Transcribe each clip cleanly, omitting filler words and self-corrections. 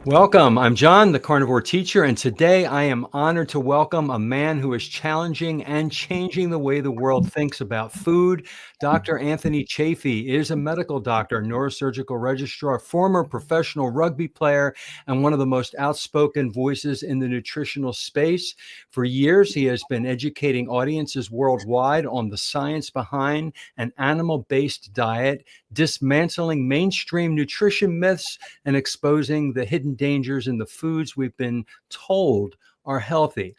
Welcome. I'm John, the Carnivore teacher, and today I am honored to welcome a man who is challenging and changing the way the world thinks about food. Dr. Anthony Chaffee is a medical doctor, neurosurgical registrar, former professional rugby player, and one of the most outspoken voices in the nutritional space. For years, he has been educating audiences worldwide on the science behind an animal-based diet, dismantling mainstream nutrition myths, and exposing the hidden dangers in the foods we've been told are healthy.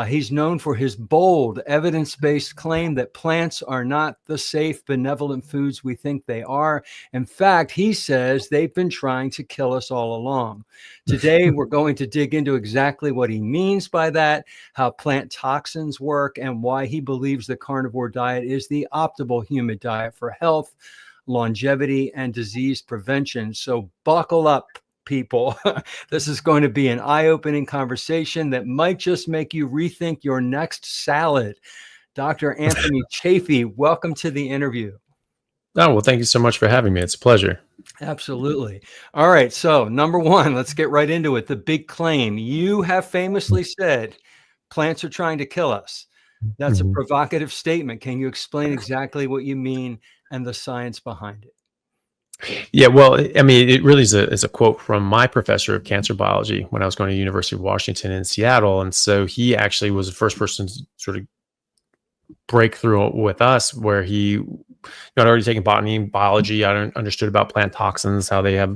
He's known for his bold, evidence-based claim that plants are not the safe, benevolent foods we think they are. In fact, he says they've been trying to kill us all along. Today, we're going to dig into exactly what he means by that, how plant toxins work, and why he believes the carnivore diet is the optimal human diet for health, longevity, and disease prevention. So buckle up, people. This is going to be an eye-opening conversation that might just make you rethink your next salad. Dr. Anthony Chaffee, welcome to the interview. Oh, well, thank you so much for having me. It's a pleasure. Absolutely. All right. So number one, let's get right into it. The big claim. You have famously said plants are trying to kill us. That's a provocative statement. Can you explain exactly what you mean and the science behind it? Yeah, well, I mean, it really is a quote from my professor of cancer biology when I was going to the University of Washington in Seattle. And so he actually was the first person to sort of break through with us, where he had already taken botany and biology. I understood about plant toxins, how they have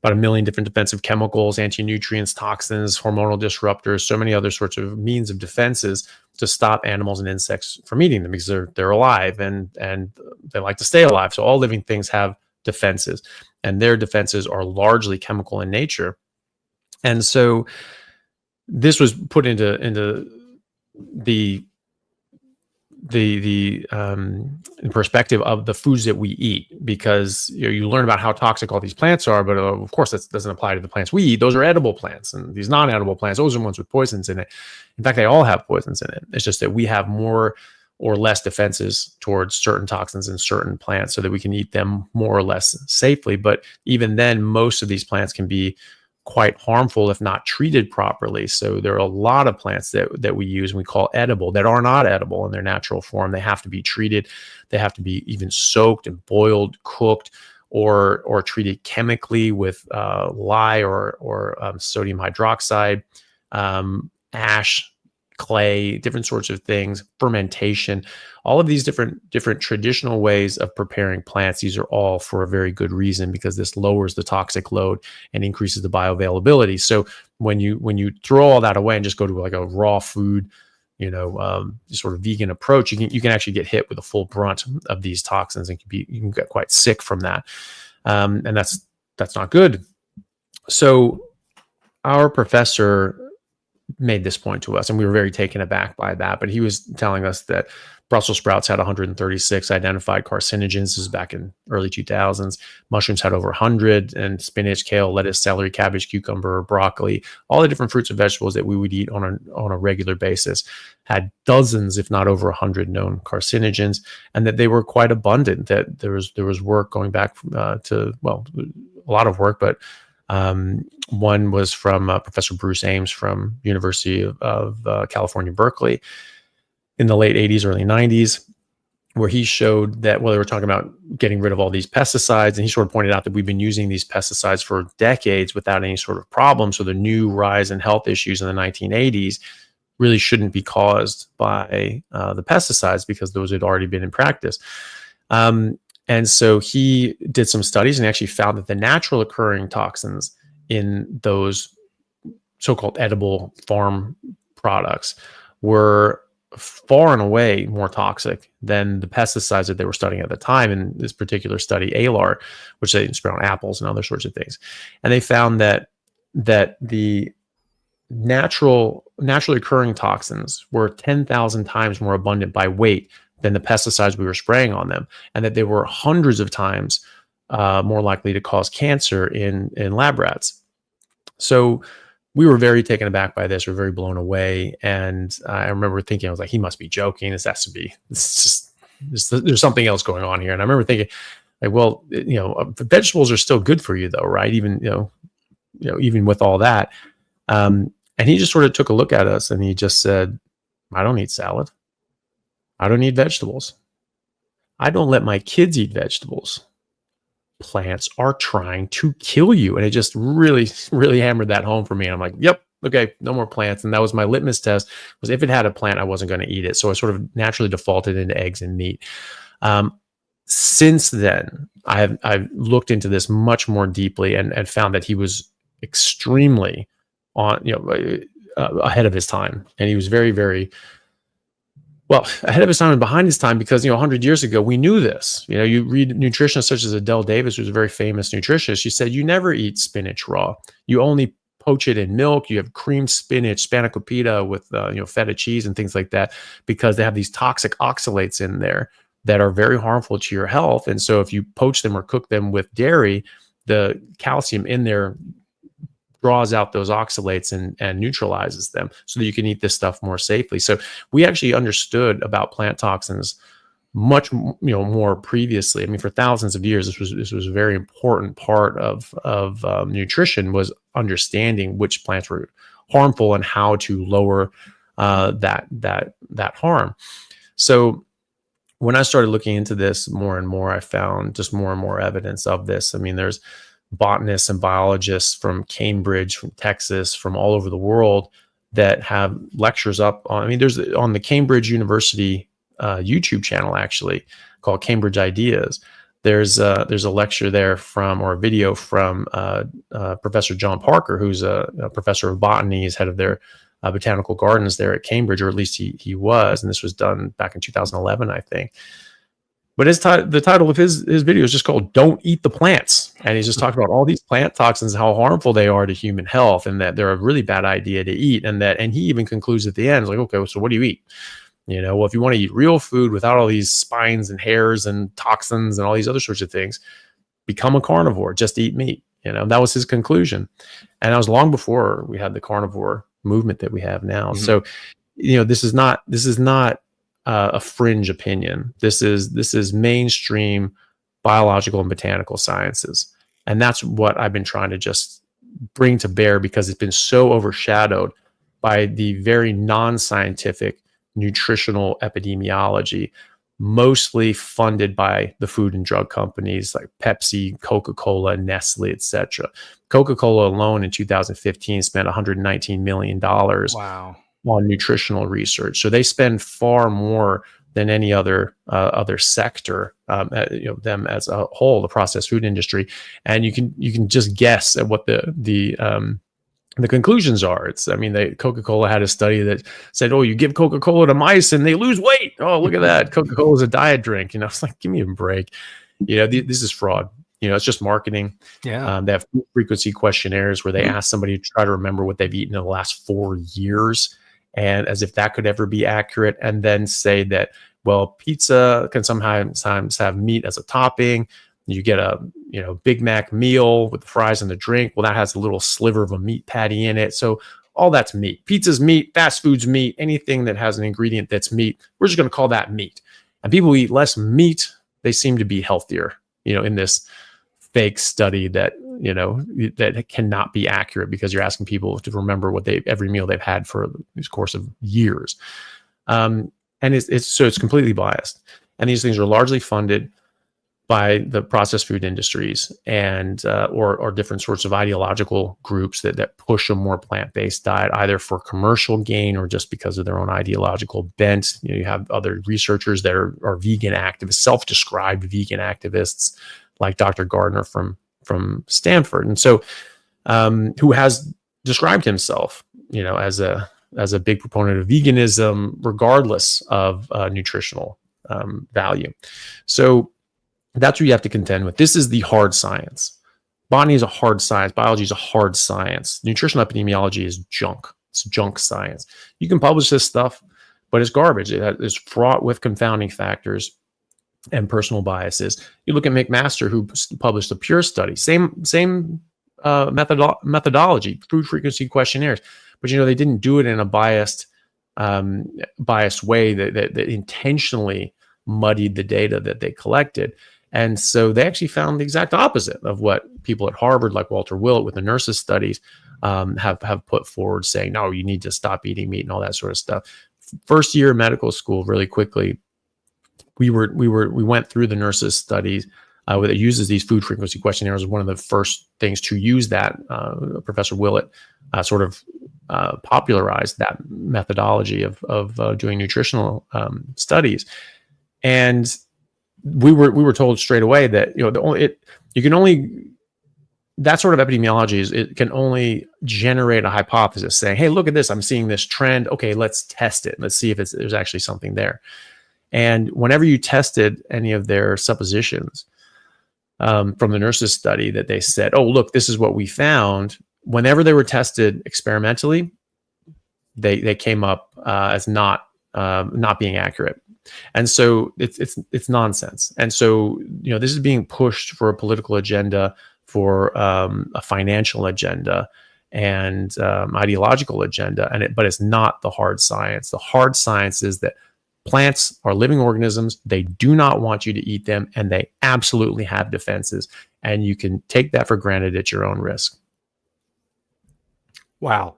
about 1 million different defensive chemicals, anti-nutrients, toxins, hormonal disruptors, so many other sorts of means of defenses to stop animals and insects from eating them, because they're alive and they like to stay alive. So all living things have defenses, and their defenses are largely chemical in nature. And so this was put into the perspective of the foods that we eat, because you learn about how toxic all these plants are, but of course that doesn't apply to the plants we eat. Those are edible plants, and these non-edible plants, those are the ones with poisons in it. In fact, they all have poisons in it. It's just that we have more or less defenses towards certain toxins in certain plants so that we can eat them more or less safely. But even then, most of these plants can be quite harmful if not treated properly. So there are a lot of plants that we use and we call edible that are not edible in their natural form. They have to be treated. They have to be even soaked and boiled, cooked, or treated chemically with lye or sodium hydroxide, ash, clay, different sorts of things, fermentation, all of these different traditional ways of preparing plants. These are all for a very good reason, because this lowers the toxic load and increases the bioavailability. So when you throw all that away and just go to like a raw food, sort of vegan approach, you can actually get hit with the full brunt of these toxins, and you can get quite sick from that. And that's not good. So our professor made this point to us, and we were very taken aback by that. But he was telling us that Brussels sprouts had 136 identified carcinogens. This is back in early 2000s. Mushrooms had over 100, and spinach, kale, lettuce, celery, cabbage, cucumber, broccoli, all the different fruits and vegetables that we would eat on a regular basis had dozens, if not over 100 known carcinogens, and that they were quite abundant. That there was work going back to a lot of work, but one was from Professor Bruce Ames from University of California, Berkeley, in the late 80s, early 90s, where he showed that, they were talking about getting rid of all these pesticides, and he sort of pointed out that we've been using these pesticides for decades without any sort of problem. So the new rise in health issues in the 1980s really shouldn't be caused by the pesticides, because those had already been in practice. And so he did some studies and actually found that the natural occurring toxins in those so-called edible farm products were far and away more toxic than the pesticides that they were studying at the time. In this particular study, alar, which they spread on apples and other sorts of things. And they found that the naturally occurring toxins were 10,000 times more abundant by weight than the pesticides we were spraying on them, and that they were hundreds of times more likely to cause cancer in lab rats. So we were very taken aback by this. We were very blown away. And I remember thinking, I was like, he must be joking. This has to be, there's something else going on here. And I remember thinking, like, well, vegetables are still good for you though, right? Even, even with all that. And he just sort of took a look at us and he just said, I don't eat salad. I don't eat vegetables. I don't let my kids eat vegetables. Plants are trying to kill you. And it just really, really hammered that home for me. And I'm like, yep, okay, no more plants. And that was my litmus test, was if it had a plant, I wasn't going to eat it. So I sort of naturally defaulted into eggs and meat. Since then, I've looked into this much more deeply and found that he was extremely ahead of his time. And he was very, very well ahead of his time and behind his time, because 100 years ago we knew this. You read nutritionists such as Adele Davis, who's a very famous nutritionist. She said you never eat spinach raw. You only poach it in milk. You have creamed spinach, spanakopita with feta cheese and things like that, because they have these toxic oxalates in there that are very harmful to your health. And so if you poach them or cook them with dairy, the calcium in there draws out those oxalates and neutralizes them so that you can eat this stuff more safely. So we actually understood about plant toxins much more previously. I mean, for thousands of years, this was a very important part of nutrition, was understanding which plants were harmful and how to lower that harm. So when I started looking into this more and more, I found just more and more evidence of this. I mean, there's botanists and biologists from Cambridge, from Texas, from all over the world that have lectures up on, there's on the Cambridge University YouTube channel, actually, called Cambridge Ideas. There's a lecture there or a video from Professor John Parker, who's a professor of botany. He's head of their botanical gardens there at Cambridge, or at least he was, and this was done back in 2011, I think. But the title of his video is just called "Don't Eat the Plants," and he's just talking about all these plant toxins, how harmful they are to human health, and that they're a really bad idea to eat. And he even concludes at the end, like, okay, so what do you eat? Well, if you want to eat real food without all these spines and hairs and toxins and all these other sorts of things, become a carnivore. Just eat meat. That was his conclusion, and that was long before we had the carnivore movement that we have now. Mm-hmm. So, this is not a fringe opinion. This is mainstream biological and botanical sciences. And that's what I've been trying to just bring to bear, because it's been so overshadowed by the very non-scientific nutritional epidemiology, mostly funded by the food and drug companies like Pepsi, Coca-Cola, Nestle, etc. Coca-Cola alone in 2015 spent $119 million. Wow. On nutritional research. So they spend far more than any other sector, them as a whole, the processed food industry. And you can just guess at what the conclusions are. Coca-Cola had a study that said, oh, you give Coca-Cola to mice and they lose weight. Oh, look at that. Coca-Cola is a diet drink. It's like, give me a break. This is fraud. It's just marketing. Yeah. They have frequency questionnaires where they ask somebody to try to remember what they've eaten in the last 4 years, and as if that could ever be accurate, and then say that, well, pizza can sometimes have meat as a topping. You get a Big Mac meal with the fries and the drink. Well, that has a little sliver of a meat patty in it. So all that's meat. Pizza's meat, fast food's meat, anything that has an ingredient that's meat, we're just going to call that meat. And people who eat less meat, they seem to be healthier, in this fake study that that cannot be accurate, because you're asking people to remember every meal they've had for this course of years, and it's completely biased. And these things are largely funded by the processed food industries and or different sorts of ideological groups that push a more plant-based diet, either for commercial gain or just because of their own ideological bent. You have other researchers that are vegan activists, self-described vegan activists, like Dr. Gardner from Stanford, and so who has described himself, as a big proponent of veganism, regardless of nutritional value. So that's what you have to contend with. This is the hard science. Botany is a hard science. Biology is a hard science. Nutritional epidemiology is junk. It's junk science. You can publish this stuff, but it's garbage. It is fraught with confounding factors and personal biases. You look at McMaster, who published a Pure study, same methodology, food frequency questionnaires, but they didn't do it in a biased way that intentionally muddied the data that they collected. And so they actually found the exact opposite of what people at Harvard, like Walter Willett with the nurses studies, have put forward, saying, no, you need to stop eating meat and all that sort of stuff. First year of medical school, really quickly, we went through the nurses studies where it uses these food frequency questionnaires. One of the first things to use that, Professor Willett sort of popularized that methodology of doing nutritional studies. And we were told straight away that, that sort of epidemiology it can only generate a hypothesis saying, hey, look at this, I'm seeing this trend. Okay, let's test it. Let's see if there's actually something there. And whenever you tested any of their suppositions from the nurses study that they said, oh, look, this is what we found, whenever they were tested experimentally, they came up as not being accurate. And so it's nonsense. And so, this is being pushed for a political agenda, for a financial agenda, and ideological agenda. But it's not the hard science. The hard science is that plants are living organisms. They do not want you to eat them, and they absolutely have defenses. And you can take that for granted at your own risk. Wow.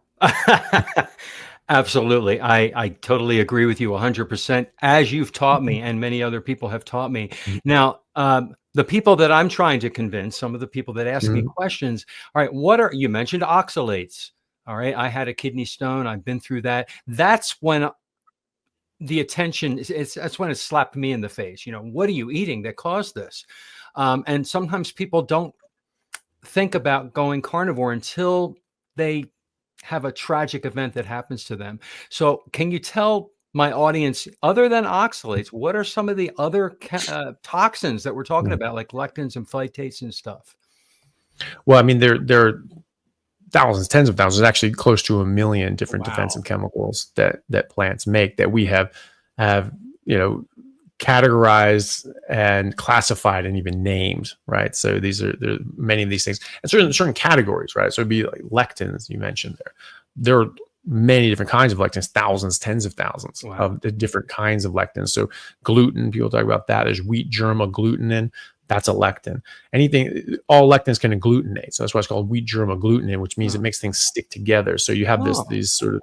Absolutely. I totally agree with you 100%, as you've taught me and many other people have taught me. Now, the people that I'm trying to convince, some of the people that ask me questions, all right, you mentioned oxalates. All right. I had a kidney stone. I've been through that. That's when the attention that's when it slapped me in the face. What are you eating that caused this? And sometimes people don't think about going carnivore until they have a tragic event that happens to them. So can you tell my audience, other than oxalates, what are some of the other toxins that we're talking about, like lectins and phytates and stuff? Well, I mean, there are thousands, tens of thousands, actually close to 1 million different defensive chemicals that plants make, that we have categorized and classified and even named, right? So there are many of these things, and certain categories, right? So it'd be like lectins, you mentioned there. There are many different kinds of lectins, thousands, tens of thousands of the different kinds of lectins. So gluten, people talk about that. There's wheat germ agglutinin. That's a lectin. All lectins can agglutinate. So that's why it's called wheat germ agglutinin, which means it makes things stick together. So you have these sort of,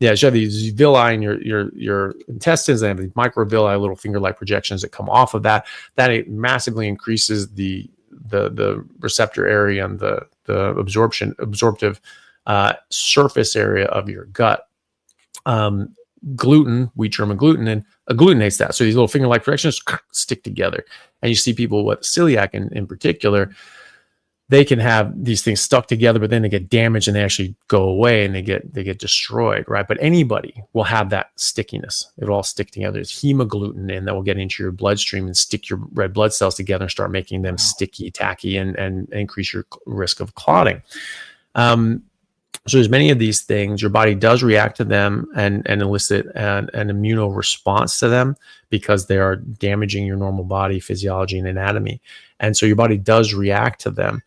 you have these villi in your intestines, and have these microvilli, little finger-like projections that come off of that. That it massively increases the receptor area and the absorptive surface area of your gut. Gluten, wheat germ agglutinin, agglutinates that. So these little finger-like projections stick together. And you see people with celiac in particular, they can have these things stuck together, but then they get damaged and they actually go away and they get destroyed, right? But anybody will have that stickiness. It'll all stick together. It's hemagglutinin that will get into your bloodstream and stick your red blood cells together and start making them sticky, tacky, and increase your risk of clotting. So there's many of these things. Your body does react to them and elicit an immuno response to them, because they are damaging your normal body physiology and anatomy. And so your body does react to them.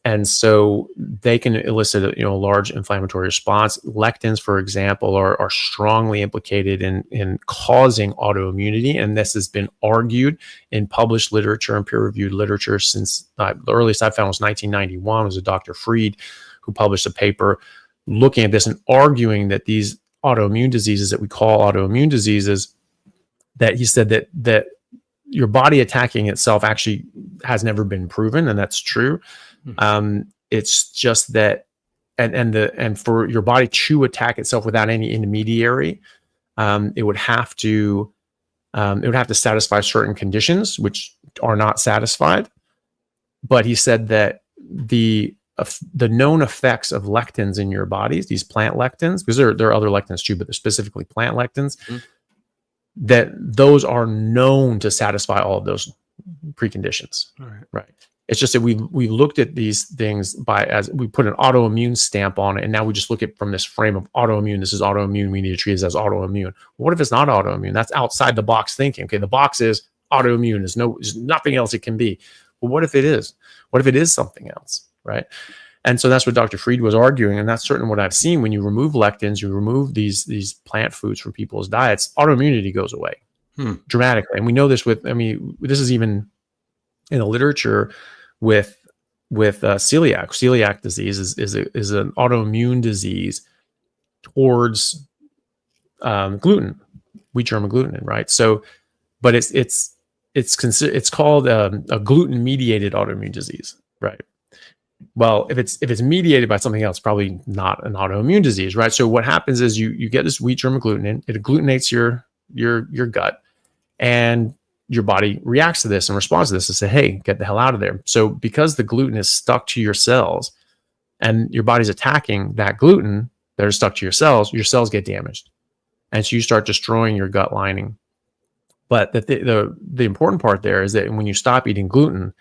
And so they can elicit a large inflammatory response. Lectins, for example, are strongly implicated in causing autoimmunity. And this has been argued in published literature and peer-reviewed literature since the earliest I found was 1991. It was a Dr. Fried who published a paper looking at this and arguing that these autoimmune diseases that we call autoimmune diseases, that he said that your body attacking itself actually has never been proven, and that's true. It's just that, and for your body to attack itself without any intermediary, it would have to satisfy certain conditions which are not satisfied. But he said that the known effects of lectins in your bodies, these plant lectins, because there are other lectins too, but they're specifically plant lectins, that those are known to satisfy all of those preconditions. Right. It's just that we looked at these things as we put an autoimmune stamp on it, and now we just look at from this frame of autoimmune. This is autoimmune. We need to treat it as autoimmune. What if it's not autoimmune? That's outside the box thinking. Okay, the box is autoimmune. There's nothing else it can be. Well, what if it is? What if it is something else? Right. And so that's what Dr. Fried was arguing. And that's certainly what I've seen. When you remove lectins, you remove these plant foods from people's diets, autoimmunity goes away dramatically. And we know this this is even in the literature with celiac disease is an autoimmune disease towards gluten, wheat germ agglutinin, right? So, but it's called a gluten mediated autoimmune disease, right? Well, if it's mediated by something else, probably not an autoimmune disease, right? So what happens is you get this wheat germ agglutinin, it agglutinates your gut, and your body reacts to this and responds to this and say, hey, get the hell out of there. So because the gluten is stuck to your cells and your body's attacking that gluten that are stuck to your cells get damaged. And so you start destroying your gut lining. But the important part there is that when you stop eating gluten,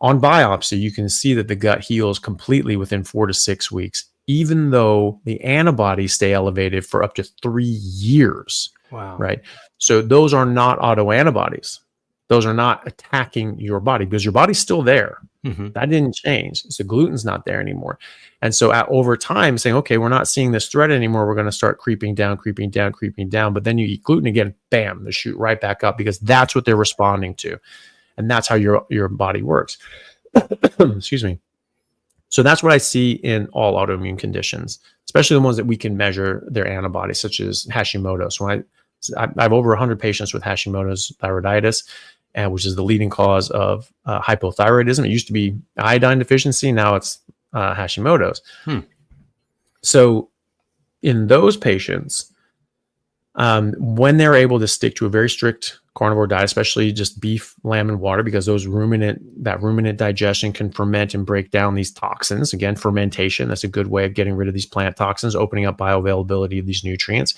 on biopsy, you can see that the gut heals completely within 4 to 6 weeks, even though the antibodies stay elevated for up to 3 years. Wow. Right. So those are not autoantibodies. Those are not attacking your body because your body's still there. Mm-hmm. That didn't change. So gluten's not there anymore. And so over time saying, okay, we're not seeing this threat anymore. We're going to start creeping down. But then you eat gluten again, bam, they shoot right back up because that's what they're responding to. And that's how your body works. Excuse me. So that's what I see in all autoimmune conditions, especially the ones that we can measure their antibodies, such as Hashimoto's. When I have over 100 patients with Hashimoto's thyroiditis, which is the leading cause of hypothyroidism. It used to be iodine deficiency. Now it's Hashimoto's. So in those patients, when they're able to stick to a very strict carnivore diet, especially just beef, lamb, and water, because that ruminant digestion can ferment and break down these toxins. Again, fermentation, that's a good way of getting rid of these plant toxins, opening up bioavailability of these nutrients,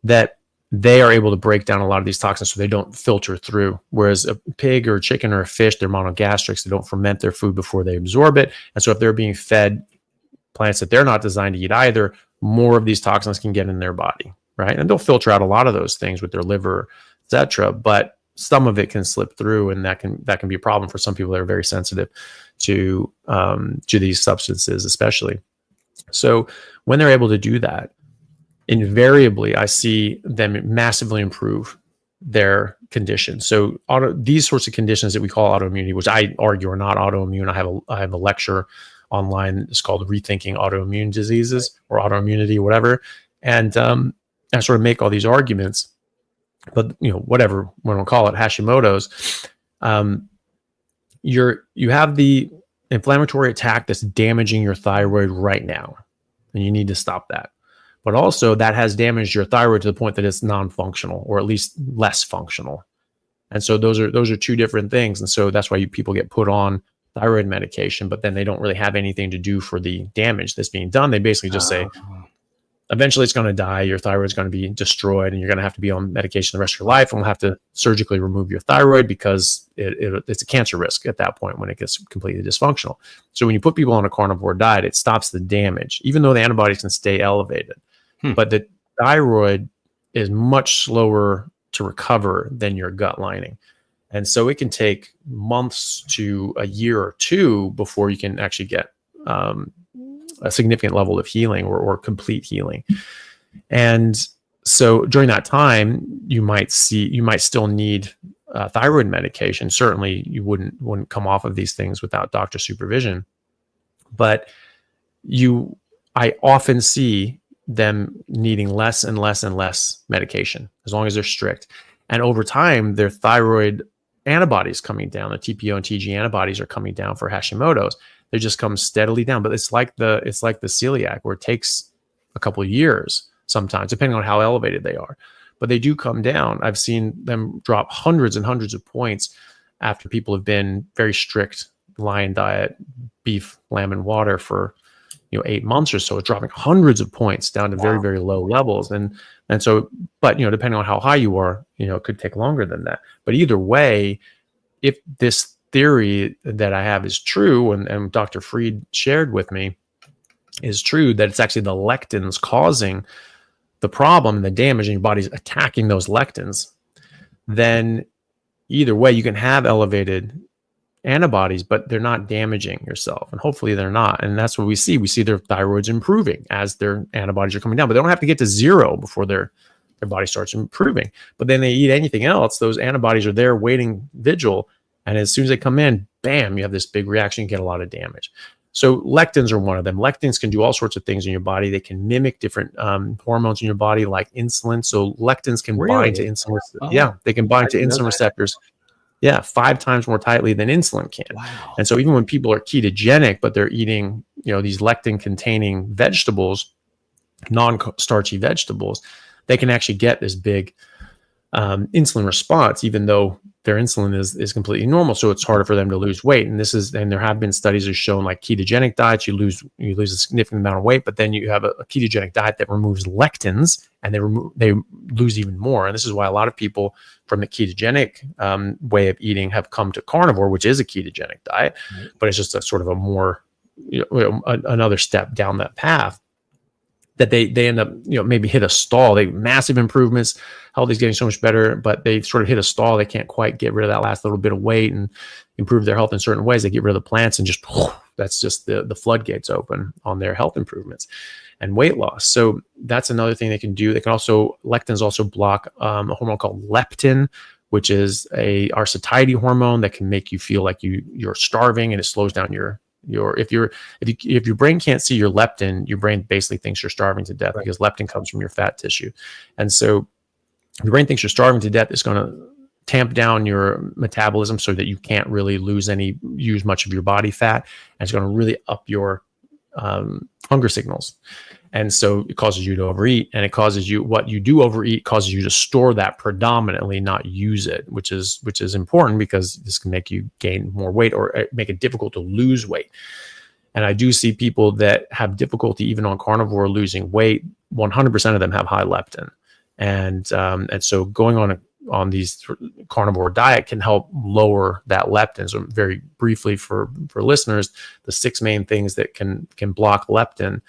that they are able to break down a lot of these toxins so they don't filter through. Whereas a pig or a chicken or a fish, they're monogastrics, they don't ferment their food before they absorb it. And so if they're being fed plants that they're not designed to eat either, more of these toxins can get in their body, right? And they'll filter out a lot of those things with their liver, etc. But some of it can slip through, and that can be a problem for some people that are very sensitive to these substances, especially. So when they're able to do that, invariably, I see them massively improve their condition. So these sorts of conditions that we call autoimmunity, which I argue are not autoimmune. I have a lecture online. It's called Rethinking Autoimmune Diseases or Autoimmunity, whatever. And I sort of make all these arguments, but whatever we don't call it, Hashimoto's, you have the inflammatory attack that's damaging your thyroid right now, and you need to stop that. But also that has damaged your thyroid to the point that it's non-functional, or at least less functional. And so those are two different things. And so that's why people get put on thyroid medication, but then they don't really have anything to do for the damage that's being done. They basically just say, eventually it's going to die, your thyroid's going to be destroyed, and you're going to have to be on medication the rest of your life, and we'll have to surgically remove your thyroid because it's a cancer risk at that point when it gets completely dysfunctional. So when you put people on a carnivore diet, it stops the damage, even though the antibodies can stay elevated. But the thyroid is much slower to recover than your gut lining. And so it can take months to a year or two before you can actually get a significant level of healing or complete healing. And so during that time, you might still need thyroid medication. Certainly you wouldn't come off of these things without doctor supervision. But I often see them needing less and less and less medication as long as they're strict. And over time, their thyroid antibodies coming down, the TPO and TG antibodies are coming down for Hashimoto's. They just come steadily down. But it's like the celiac, where it takes a couple of years sometimes, depending on how elevated they are. But they do come down. I've seen them drop hundreds and hundreds of points after people have been very strict lion diet, beef, lamb, and water for 8 months or so. It's dropping hundreds of points down to very, very low levels. And so, but depending on how high you are, it could take longer than that. But either way, if this theory that I have is true, and Dr. Fried shared with me is true, that it's actually the lectins causing the problem and the damage, and your body's attacking those lectins, then either way, you can have elevated antibodies, but they're not damaging yourself. And hopefully they're not. And that's what we see. We see their thyroids improving as their antibodies are coming down, but they don't have to get to zero before their body starts improving. But then they eat anything else, those antibodies are there waiting vigil, And as soon as they come in, bam, you have this big reaction, you get a lot of damage. So lectins are one of them. Lectins can do all sorts of things in your body. They can mimic different hormones in your body, like insulin. So lectins can bind to Really? insulin. Oh, Yeah, they can I bind to didn't know insulin that. receptors. Yeah, 5 times more tightly than insulin can. Wow. And so even when people are ketogenic, but they're eating, these lectin-containing vegetables, non-starchy vegetables, they can actually get this big insulin response, even though their insulin is completely normal. So it's harder for them to lose weight. And there have been studies that have shown, like, ketogenic diets, you lose a significant amount of weight, but then you have a ketogenic diet that removes lectins, and they lose even more. And this is why a lot of people from the ketogenic way of eating have come to carnivore, which is a ketogenic diet, but it's just a sort of a more, another step down that path. That they end up, maybe hit a stall. They massive improvements, health is getting so much better, but they sort of hit a stall. They can't quite get rid of that last little bit of weight and improve their health in certain ways. They get rid of the plants and that's just the floodgates open on their health improvements and weight loss. So that's another thing they can do. Lectins also block a hormone called leptin, which is our satiety hormone that can make you feel like you're starving, and it slows down if your brain can't see your leptin, your brain basically thinks you're starving to death, because leptin comes from your fat tissue. And so if your brain thinks you're starving to death, it's going to tamp down your metabolism so that you can't really use much of your body fat. And it's going to really up your hunger signals. And so it causes you to overeat, and what you do overeat causes you to store that predominantly, not use it, which is important, because this can make you gain more weight or make it difficult to lose weight. And I do see people that have difficulty even on carnivore losing weight. 100% of them have high leptin. And so going on these carnivore diet can help lower that leptin. So very briefly for listeners, the 6 main things that can block leptin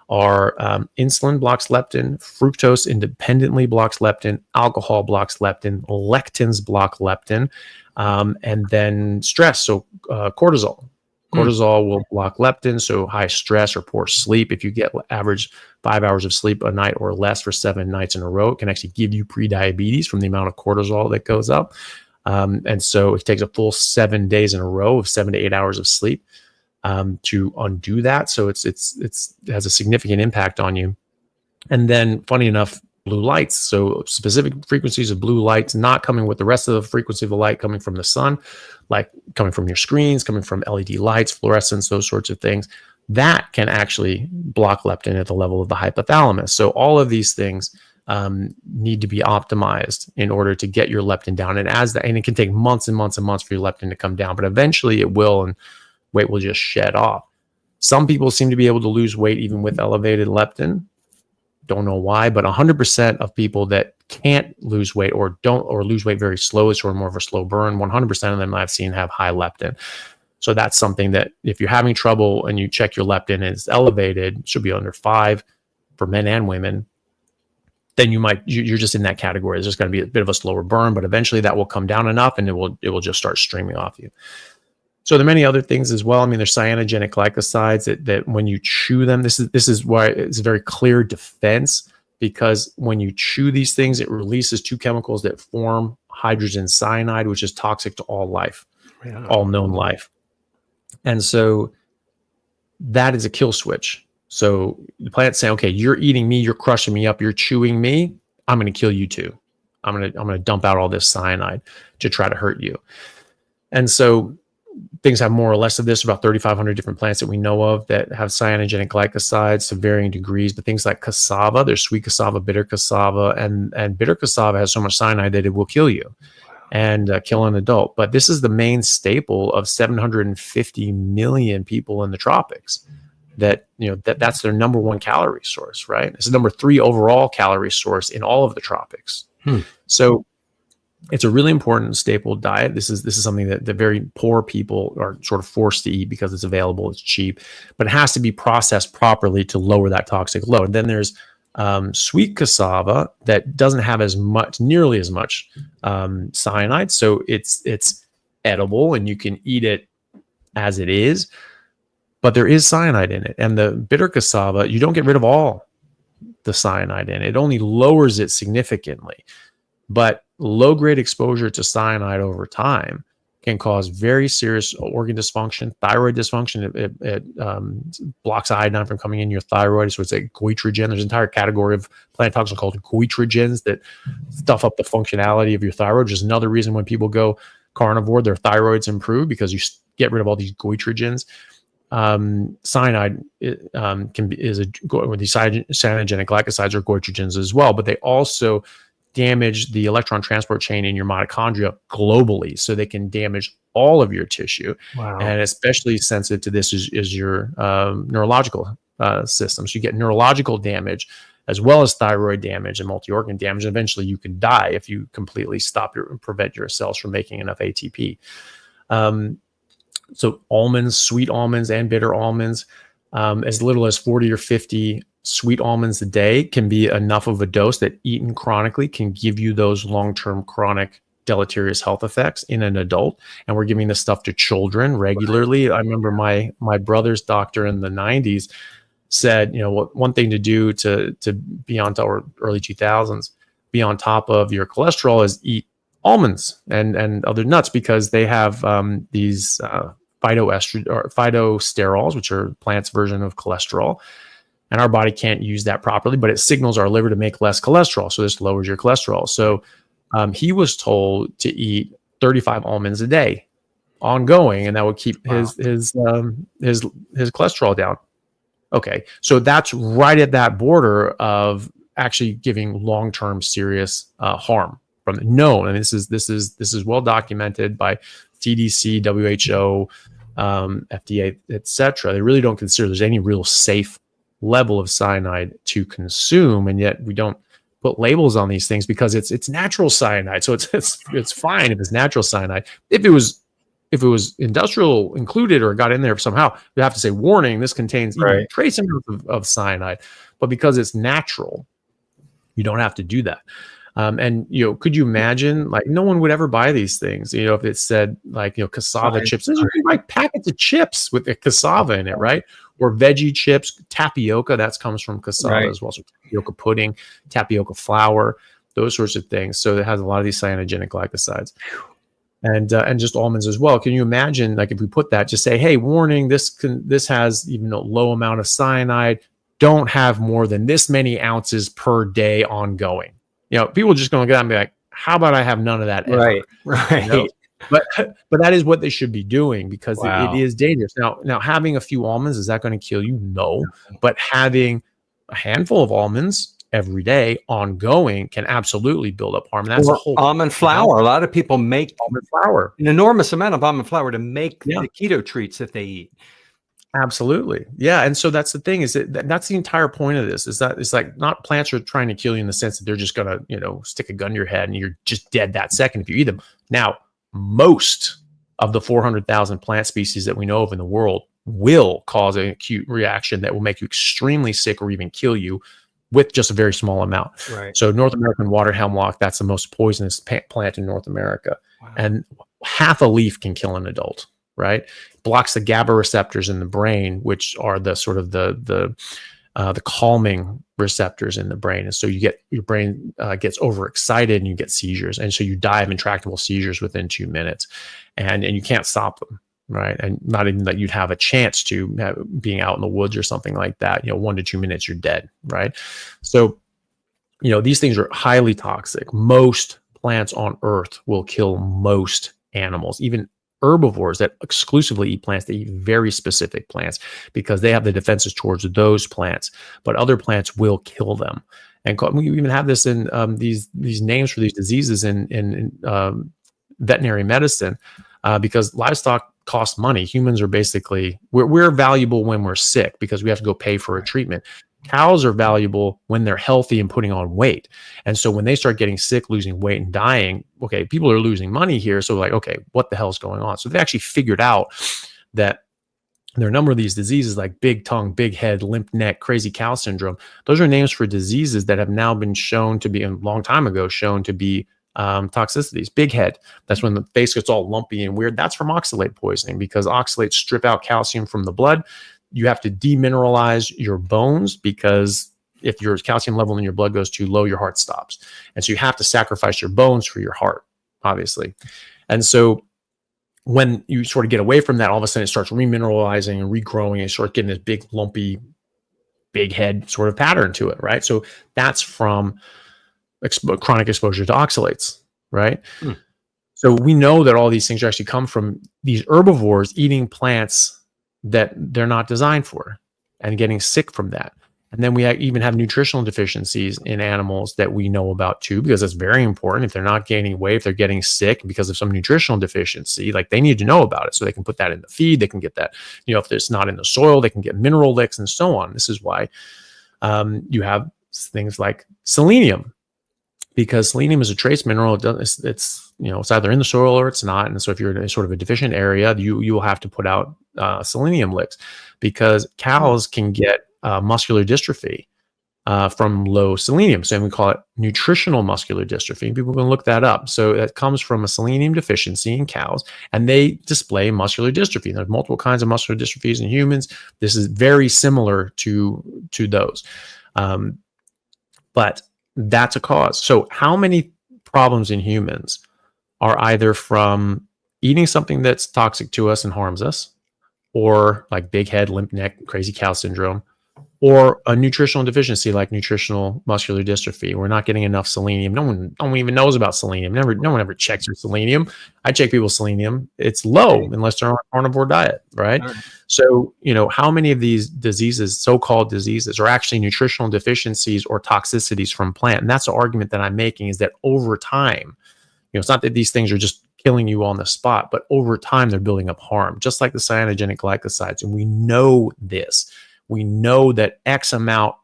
are insulin blocks leptin, fructose independently blocks leptin, alcohol blocks leptin, lectins block leptin, and then stress. So cortisol. Cortisol will block leptin. So high stress or poor sleep, if you get average 5 hours of sleep a night or less for 7 nights in a row, it can actually give you prediabetes from the amount of cortisol that goes up. And so it takes a full 7 days in a row of 7 to 8 hours of sleep to undo that. So it has a significant impact on you. And then, funny enough, blue lights. So specific frequencies of blue lights, not coming with the rest of the frequency of the light coming from the sun, like coming from your screens, coming from LED lights, fluorescence, those sorts of things, that can actually block leptin at the level of the hypothalamus. So all of these things need to be optimized in order to get your leptin down. And it can take months and months and months for your leptin to come down, but eventually it will, and weight will just shed off. Some people seem to be able to lose weight even with elevated leptin. Don't know why, but 100% of people that can't lose weight or lose weight very slowly, sort of more of a slow burn, 100% of them I've seen have high leptin. So that's something that if you're having trouble and you check your leptin and it's elevated, it should be under 5 for men and women, then you're just in that category. There's just going to be a bit of a slower burn, but eventually that will come down enough and it will just start streaming off you. So there are many other things as well. I mean, there's cyanogenic glycosides that when you chew them, this is why it's a very clear defense, because when you chew these things, it releases 2 chemicals that form hydrogen cyanide, which is toxic to all life, all known life. And so that is a kill switch. So the plant's saying, okay, you're eating me, you're crushing me up, you're chewing me, I'm going to kill you too. I'm going to dump out all this cyanide to try to hurt you. And so things have more or less of this, about 3,500 different plants that we know of that have cyanogenic glycosides to varying degrees, but things like cassava, there's sweet cassava, bitter cassava, and bitter cassava has so much cyanide that it will kill you and kill an adult. But this is the main staple of 750 million people in the tropics. That's their number 1 calorie source, right? It's the number 3 overall calorie source in all of the tropics. So it's a really important staple diet. This is something that the very poor people are sort of forced to eat because it's available, it's cheap, but it has to be processed properly to lower that toxic load. And then there's sweet cassava that doesn't have nearly as much cyanide, so it's edible and you can eat it as it is, but there is cyanide in it. And the bitter cassava, you don't get rid of all the cyanide in it. It only lowers it significantly. But low-grade exposure to cyanide over time can cause very serious organ dysfunction, thyroid dysfunction. It blocks iodine from coming in your thyroid. So it's a goitrogen. There's an entire category of plant toxins called goitrogens that stuff up the functionality of your thyroid, which is another reason when people go carnivore, their thyroids improve because you get rid of all these goitrogens. Cyanide these cyanogenic glycosides are goitrogens as well, but they also damage the electron transport chain in your mitochondria globally, so they can damage all of your tissue. Wow. And especially sensitive to this is your neurological systems. You get neurological damage as well as thyroid damage and multi-organ damage. Eventually you can die if you completely prevent your cells from making enough ATP. So almonds, sweet almonds and bitter almonds, as little as 40 or 50 sweet almonds a day can be enough of a dose that eaten chronically can give you those long-term chronic deleterious health effects in an adult. And we're giving this stuff to children regularly. I remember my brother's doctor in the 90s said, one thing to do to be on top, or early 2000s, be on top of your cholesterol is eat almonds and other nuts, because they have these phytosterols, which are plants' version of cholesterol. And our body can't use that properly, but it signals our liver to make less cholesterol. So this lowers your cholesterol. So he was told to eat 35 almonds a day ongoing, and that would keep his cholesterol down. Okay. So that's right at that border of actually giving long-term serious harm from it. No, and this is well documented by CDC, WHO, FDA, etc. They really don't consider there's any real safe level of cyanide to consume, and yet we don't put labels on these things because it's natural cyanide. So it's fine if it's natural cyanide. If it was industrial included or got in there somehow, you have to say, warning, this contains even trace amounts of cyanide. But because it's natural, you don't have to do that. And could you imagine, like, no one would ever buy these things, if it said, like, cassava chips. You can buy packets of chips with the cassava in it, right? Or veggie chips, tapioca, that comes from cassava as well. So tapioca pudding, tapioca flour, those sorts of things. So it has a lot of these cyanogenic glycosides. And just almonds as well. Can you imagine, like, if we put that, just say, hey, warning, this has even a low amount of cyanide. Don't have more than this many ounces per day ongoing. People are just going to get out and be like, how about I have none of that ever? Right. But that is what they should be doing, because it is dangerous. Now, having a few almonds, is that going to kill you? No. But having a handful of almonds every day ongoing can absolutely build up harm. And that's a whole almond flour. A lot of people make almond flour, an enormous amount of almond flour to make the keto treats that they eat. Absolutely. Yeah. And so that's the thing, is that's the entire point of this, is that it's like, not plants are trying to kill you in the sense that they're just going to, stick a gun to your head and you're just dead that second if you eat them. Now, most of the 400,000 plant species that we know of in the world will cause an acute reaction that will make you extremely sick or even kill you with just a very small amount. Right. So North American water hemlock, that's the most poisonous plant in North America. Wow. And half a leaf can kill an adult, right? Blocks the GABA receptors in the brain, which are the sort of the calming receptors in the brain. And so your brain gets overexcited and you get seizures. And so you die of intractable seizures within 2 minutes, and you can't stop them. Right. And not even that you'd have a chance to being out in the woods or something like that, 1 to 2 minutes, you're dead. Right. So, these things are highly toxic. Most plants on earth will kill most animals, even herbivores that exclusively eat plants. They eat very specific plants because they have the defenses towards those plants, but other plants will kill them. And we even have this in these names for these diseases in veterinary medicine, because livestock cost money. Humans are basically, we're valuable when we're sick because we have to go pay for a treatment. Cows are valuable when they're healthy and putting on weight. And so when they start getting sick, losing weight and dying, okay, people are losing money here. So like, okay, what the hell is going on? So they actually figured out that there are a number of these diseases like big tongue, big head, limp neck, crazy cow syndrome. Those are names for diseases that have now been shown to be, a long time ago, shown to be toxicities. Big head, that's when the face gets all lumpy and weird. That's from oxalate poisoning, because oxalates strip out calcium from the blood. You have to demineralize your bones, because if your calcium level in your blood goes too low, your heart stops. And so you have to sacrifice your bones for your heart, obviously. And so when you sort of get away from that, all of a sudden it starts remineralizing and regrowing, and you start getting this big, lumpy, big head sort of pattern to it, right? So that's from chronic exposure to oxalates, right? Hmm. So we know that all these things actually come from these herbivores eating plants that they're not designed for and getting sick from that. And then we even have nutritional deficiencies in animals that we know about too, because it's very important. If they're not gaining weight, if they're getting sick because of some nutritional deficiency, like they need to know about it so they can put that in the feed. They can get that, if it's not in the soil, they can get mineral licks and so on. This is why you have things like selenium, because selenium is a trace mineral. It's either in the soil or it's not. And so if you're in sort of a deficient area, you will have to put out selenium licks, because cows can get muscular dystrophy from low selenium. So we call it nutritional muscular dystrophy. People can look that up. So that comes from a selenium deficiency in cows, and they display muscular dystrophy. There's multiple kinds of muscular dystrophies in humans. This is very similar to those. But that's a cause. So how many problems in humans are either from eating something that's toxic to us and harms us, or like big head, limp neck, crazy cow syndrome, or a nutritional deficiency like nutritional muscular dystrophy? We're not getting enough selenium. No one even knows about selenium. No one ever checks their selenium. I check people's selenium. It's low unless they're on a carnivore diet, right? So, how many of these diseases, so-called diseases, are actually nutritional deficiencies or toxicities from plant? And that's the argument that I'm making, is that over time, it's not that these things are just killing you on the spot, but over time they're building up harm, just like the cyanogenic glycosides. And we know this. We know that X amount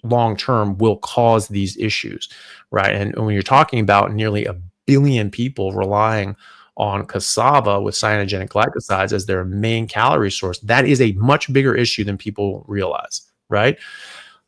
long-term will cause these issues, right? And when you're talking about nearly 1 billion people relying on cassava with cyanogenic glycosides as their main calorie source, that is a much bigger issue than people realize, right?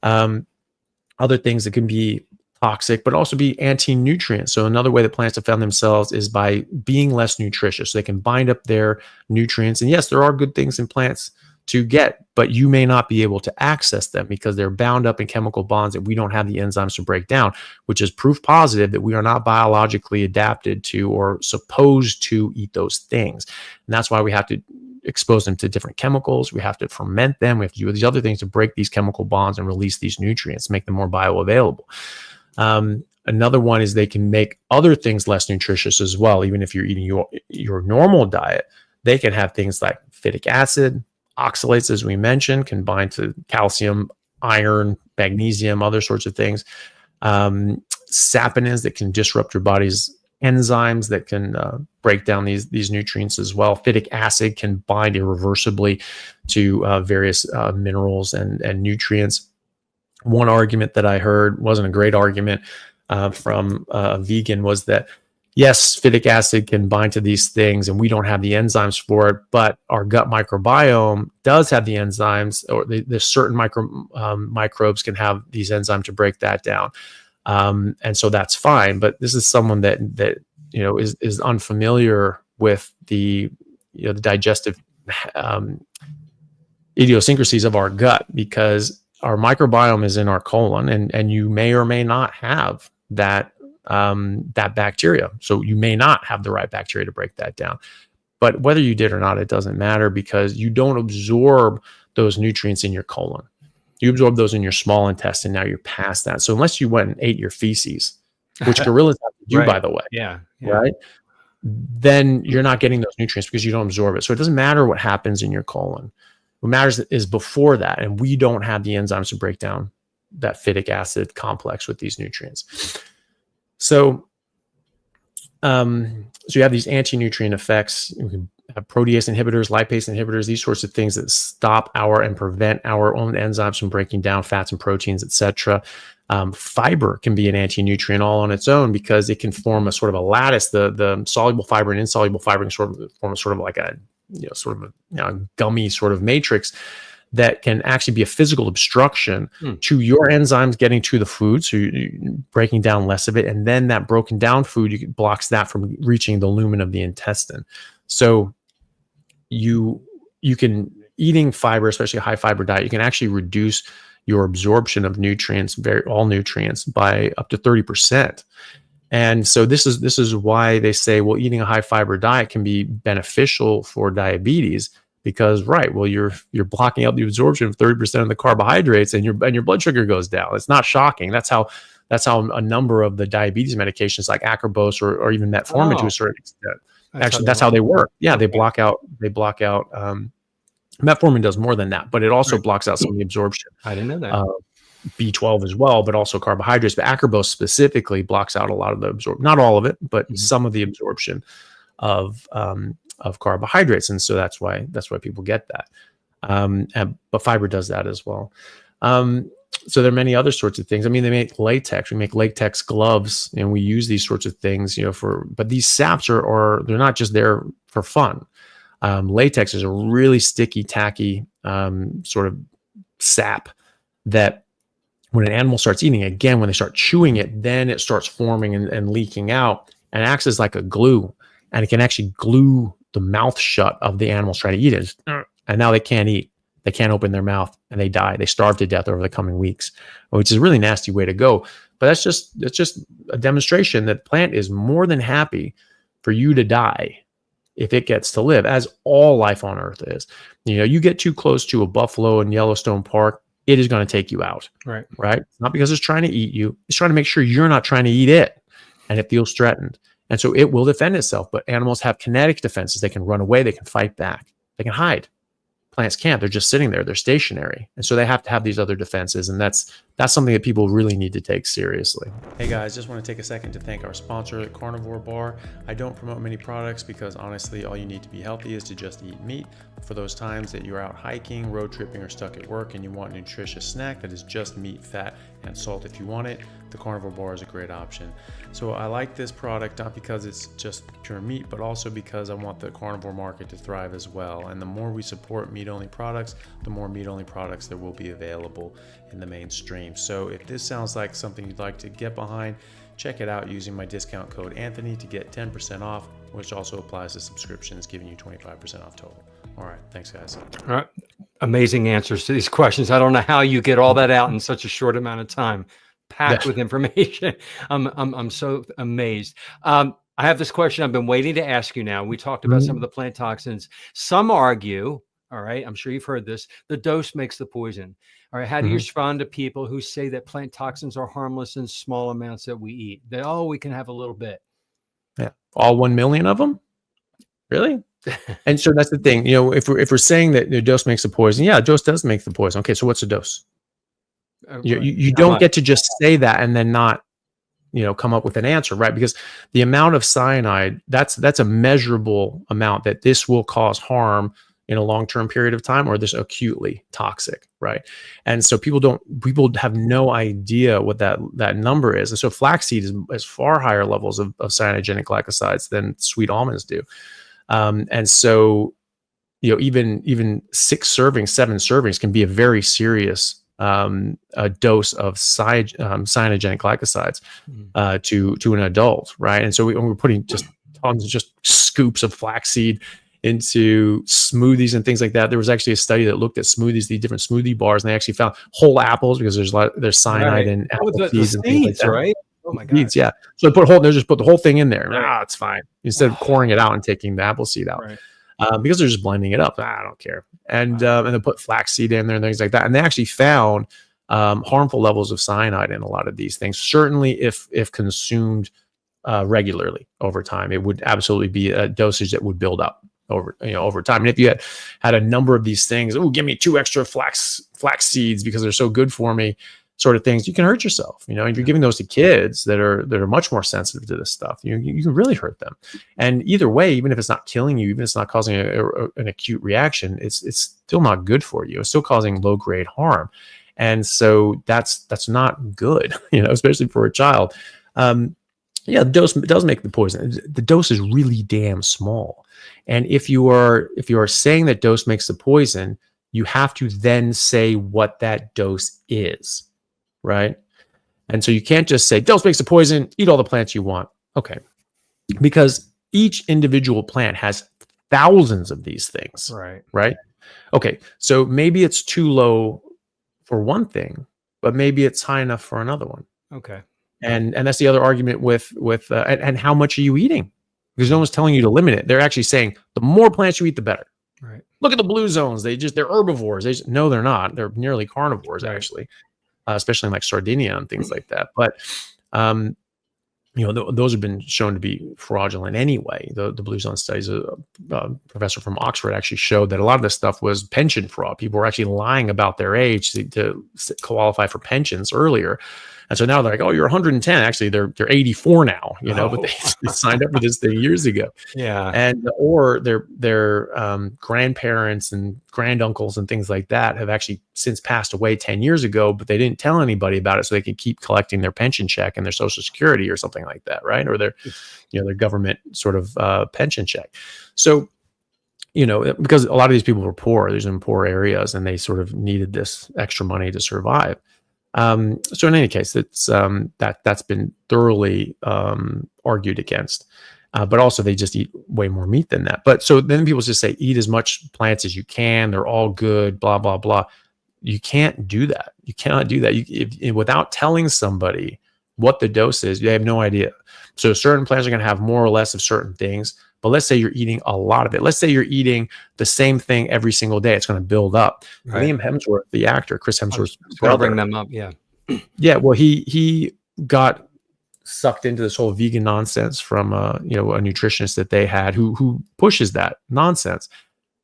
Other things that can be toxic, but also be anti-nutrient. So another way that plants defend themselves is by being less nutritious. So they can bind up their nutrients. And yes, there are good things in plants to get, but you may not be able to access them because they're bound up in chemical bonds that we don't have the enzymes to break down, which is proof positive that we are not biologically adapted to or supposed to eat those things. And that's why we have to expose them to different chemicals. We have to ferment them. We have to do these other things to break these chemical bonds and release these nutrients, make them more bioavailable. Another one is they can make other things less nutritious as well. Even if you're eating your normal diet, they can have things like phytic acid, oxalates, as we mentioned, can bind to calcium, iron, magnesium, other sorts of things. Saponins that can disrupt your body's enzymes that can break down these nutrients as well. Phytic acid can bind irreversibly to various minerals and nutrients. One argument that I heard, wasn't a great argument, from a vegan, was that yes, phytic acid can bind to these things and we don't have the enzymes for it, but our gut microbiome does have the enzymes, or the certain microbes can have these enzymes to break that down. And so that's fine. But this is someone that is unfamiliar with the digestive idiosyncrasies of our gut, because our microbiome is in our colon, and you may or may not have that bacteria. So you may not have the right bacteria to break that down. But whether you did or not, it doesn't matter, because you don't absorb those nutrients in your colon. You absorb those in your small intestine. Now you're past that. So unless you went and ate your feces, which gorillas have to do, Right. by the way, Yeah. right? Then you're not getting those nutrients because you don't absorb it. So it doesn't matter what happens in your colon. What matters is before that, and we don't have the enzymes to break down that phytic acid complex with these nutrients. So, you have these anti-nutrient effects. You can have protease inhibitors, lipase inhibitors, these sorts of things that stop and prevent our own enzymes from breaking down fats and proteins, etc. Fiber can be an anti-nutrient all on its own, because it can form a sort of a lattice. The soluble fiber and insoluble fiber can form sort of like a gummy sort of matrix that can actually be a physical obstruction to your enzymes getting to the food, so you're breaking down less of it, and then that broken down food blocks that from reaching the lumen of the intestine. So you can, eating fiber, especially a high fiber diet, you can actually reduce your absorption of nutrients, all nutrients, by up to 30%. And so this is why they say, well, eating a high fiber diet can be beneficial for diabetes because, right, well, you're blocking out the absorption of 30% of the carbohydrates, and your blood sugar goes down. It's not shocking. That's how a number of the diabetes medications like acarbose or even metformin to a certain extent. Actually, that's how they work. Yeah, Okay. they block out. Metformin does more than that, but it also blocks out some of the absorption. I didn't know that. B12 as well, but also carbohydrates. But acarbose specifically blocks out a lot of the absorption, not all of it, but some of the absorption of carbohydrates, and so that's why people get that. But fiber does that as well. So there are many other sorts of things. I mean, they make latex. We make latex gloves, and we use these sorts of things, but these saps are they're not just there for fun. Latex is a really sticky, tacky sort of sap that when an animal starts eating, again, when they start chewing it, then it starts forming and leaking out and acts as like a glue. And it can actually glue the mouth shut of the animals trying to eat it. And now they can't eat. They can't open their mouth and they die. They starve to death over the coming weeks, which is a really nasty way to go. But that's just a demonstration that the plant is more than happy for you to die if it gets to live, as all life on earth is. You get too close to a buffalo in Yellowstone Park, it is going to take you out. Right. Not because it's trying to eat you. It's trying to make sure you're not trying to eat it, and it feels threatened. And so it will defend itself. But animals have kinetic defenses. They can run away. They can fight back. They can hide. Plants can't. They're just sitting there. They're stationary. And so they have to have these other defenses. And that's something that people really need to take seriously. Hey guys, just want to take a second to thank our sponsor at Carnivore Bar. I don't promote many products because honestly, all you need to be healthy is to just eat meat. For those times that you're out hiking, road tripping, or stuck at work and you want a nutritious snack that is just meat, fat, and salt if you want it, the Carnivore Bar is a great option. So I like this product not because it's just pure meat, but also because I want the carnivore market to thrive as well. And the more we support meat-only products, the more meat-only products there will be available in the mainstream. So if this sounds like something you'd like to get behind, check it out using my discount code Anthony to get 10% off, which also applies to subscriptions, giving you 25% off total. All right. Thanks, guys. All right. Amazing answers to these questions. I don't know how you get all that out in such a short amount of time, packed with information. I'm so amazed. I have this question I've been waiting to ask you now. We talked about some of the plant toxins. Some argue, all right, I'm sure you've heard this, the dose makes the poison. All right. How do you respond to people who say that plant toxins are harmless in small amounts that we eat? That, we can have a little bit. Yeah. All 1 million of them? Really? And so that's the thing, if we're saying that the dose makes the poison, yeah, dose does make the poison. Okay, so what's the dose? You don't get to just say that and then not, come up with an answer, right? Because the amount of cyanide, that's a measurable amount that this will cause harm in a long-term period of time, or this acutely toxic, right? And so people have no idea what that number is. And so flaxseed has far higher levels of cyanogenic glycosides than sweet almonds do. And so, even 6 servings, 7 servings can be a very serious a dose of cyanogenic glycosides to an adult, right? And so we're putting just tons, just scoops of flaxseed into smoothies and things like that. There was actually a study that looked at smoothies, the different smoothie bars, and they actually found whole apples because there's cyanide in apple seeds and things like that. Right? Oh my God. Seeds, yeah. So they just put the whole thing in there. It's fine. Instead of pouring it out and taking the apple seed out. Right. Because they're just blending it up. I don't care. And they put flaxseed in there and things like that. And they actually found harmful levels of cyanide in a lot of these things. Certainly if consumed regularly over time, it would absolutely be a dosage that would build up over time. And if you had a number of these things, give me 2 extra flax seeds because they're so good for me, sort of things, you can hurt yourself. If you're giving those to kids that are much more sensitive to this stuff, you can really hurt them. And either way, even if it's not killing you, even if it's not causing an acute reaction, it's still not good for you. It's still causing low grade harm. And so that's not good, especially for a child. The dose does make the poison. The dose is really damn small. And if you are saying that dose makes the poison, you have to then say what that dose is. Right. And so you can't just say dose makes the poison, eat all the plants you want. Okay. Because each individual plant has thousands of these things. Right. Okay. So maybe it's too low for one thing, but maybe it's high enough for another one. Okay. And that's the other argument with and how much are you eating? Because no one's telling you to limit it. They're actually saying the more plants you eat, the better. Right. Look at the blue zones. They're herbivores. No, they're not. They're nearly carnivores, Right. actually, especially in like Sardinia and things like that. But those have been shown to be fraudulent anyway. The blue zone studies, a professor from Oxford actually showed that a lot of this stuff was pension fraud. People were actually lying about their age to qualify for pensions earlier. And so now they're like, oh, you're 110. Actually, they're 84 now, but they signed up for this thing years ago. Yeah. And or their grandparents and granduncles and things like that have actually since passed away 10 years ago, but they didn't tell anybody about it so they could keep collecting their pension check and their Social Security or something like that, right? Or their government sort of pension check. So, because a lot of these people were poor, there's in poor areas, and they sort of needed this extra money to survive. So in any case, it's that's been thoroughly argued against, but also they just eat way more meat than that. But so then people just say, eat as much plants as you can. They're all good, blah, blah, blah. You can't do that. You cannot do that. Without telling somebody what the dose is, you have no idea. So certain plants are going to have more or less of certain things. But let's say you're eating a lot of it. Let's say you're eating the same thing every single day. It's going to build up. Right. Liam Hemsworth, the actor, Chris Hemsworth's brother, bring them up. Yeah. Yeah. Well, he got sucked into this whole vegan nonsense from a nutritionist that they had who pushes that nonsense,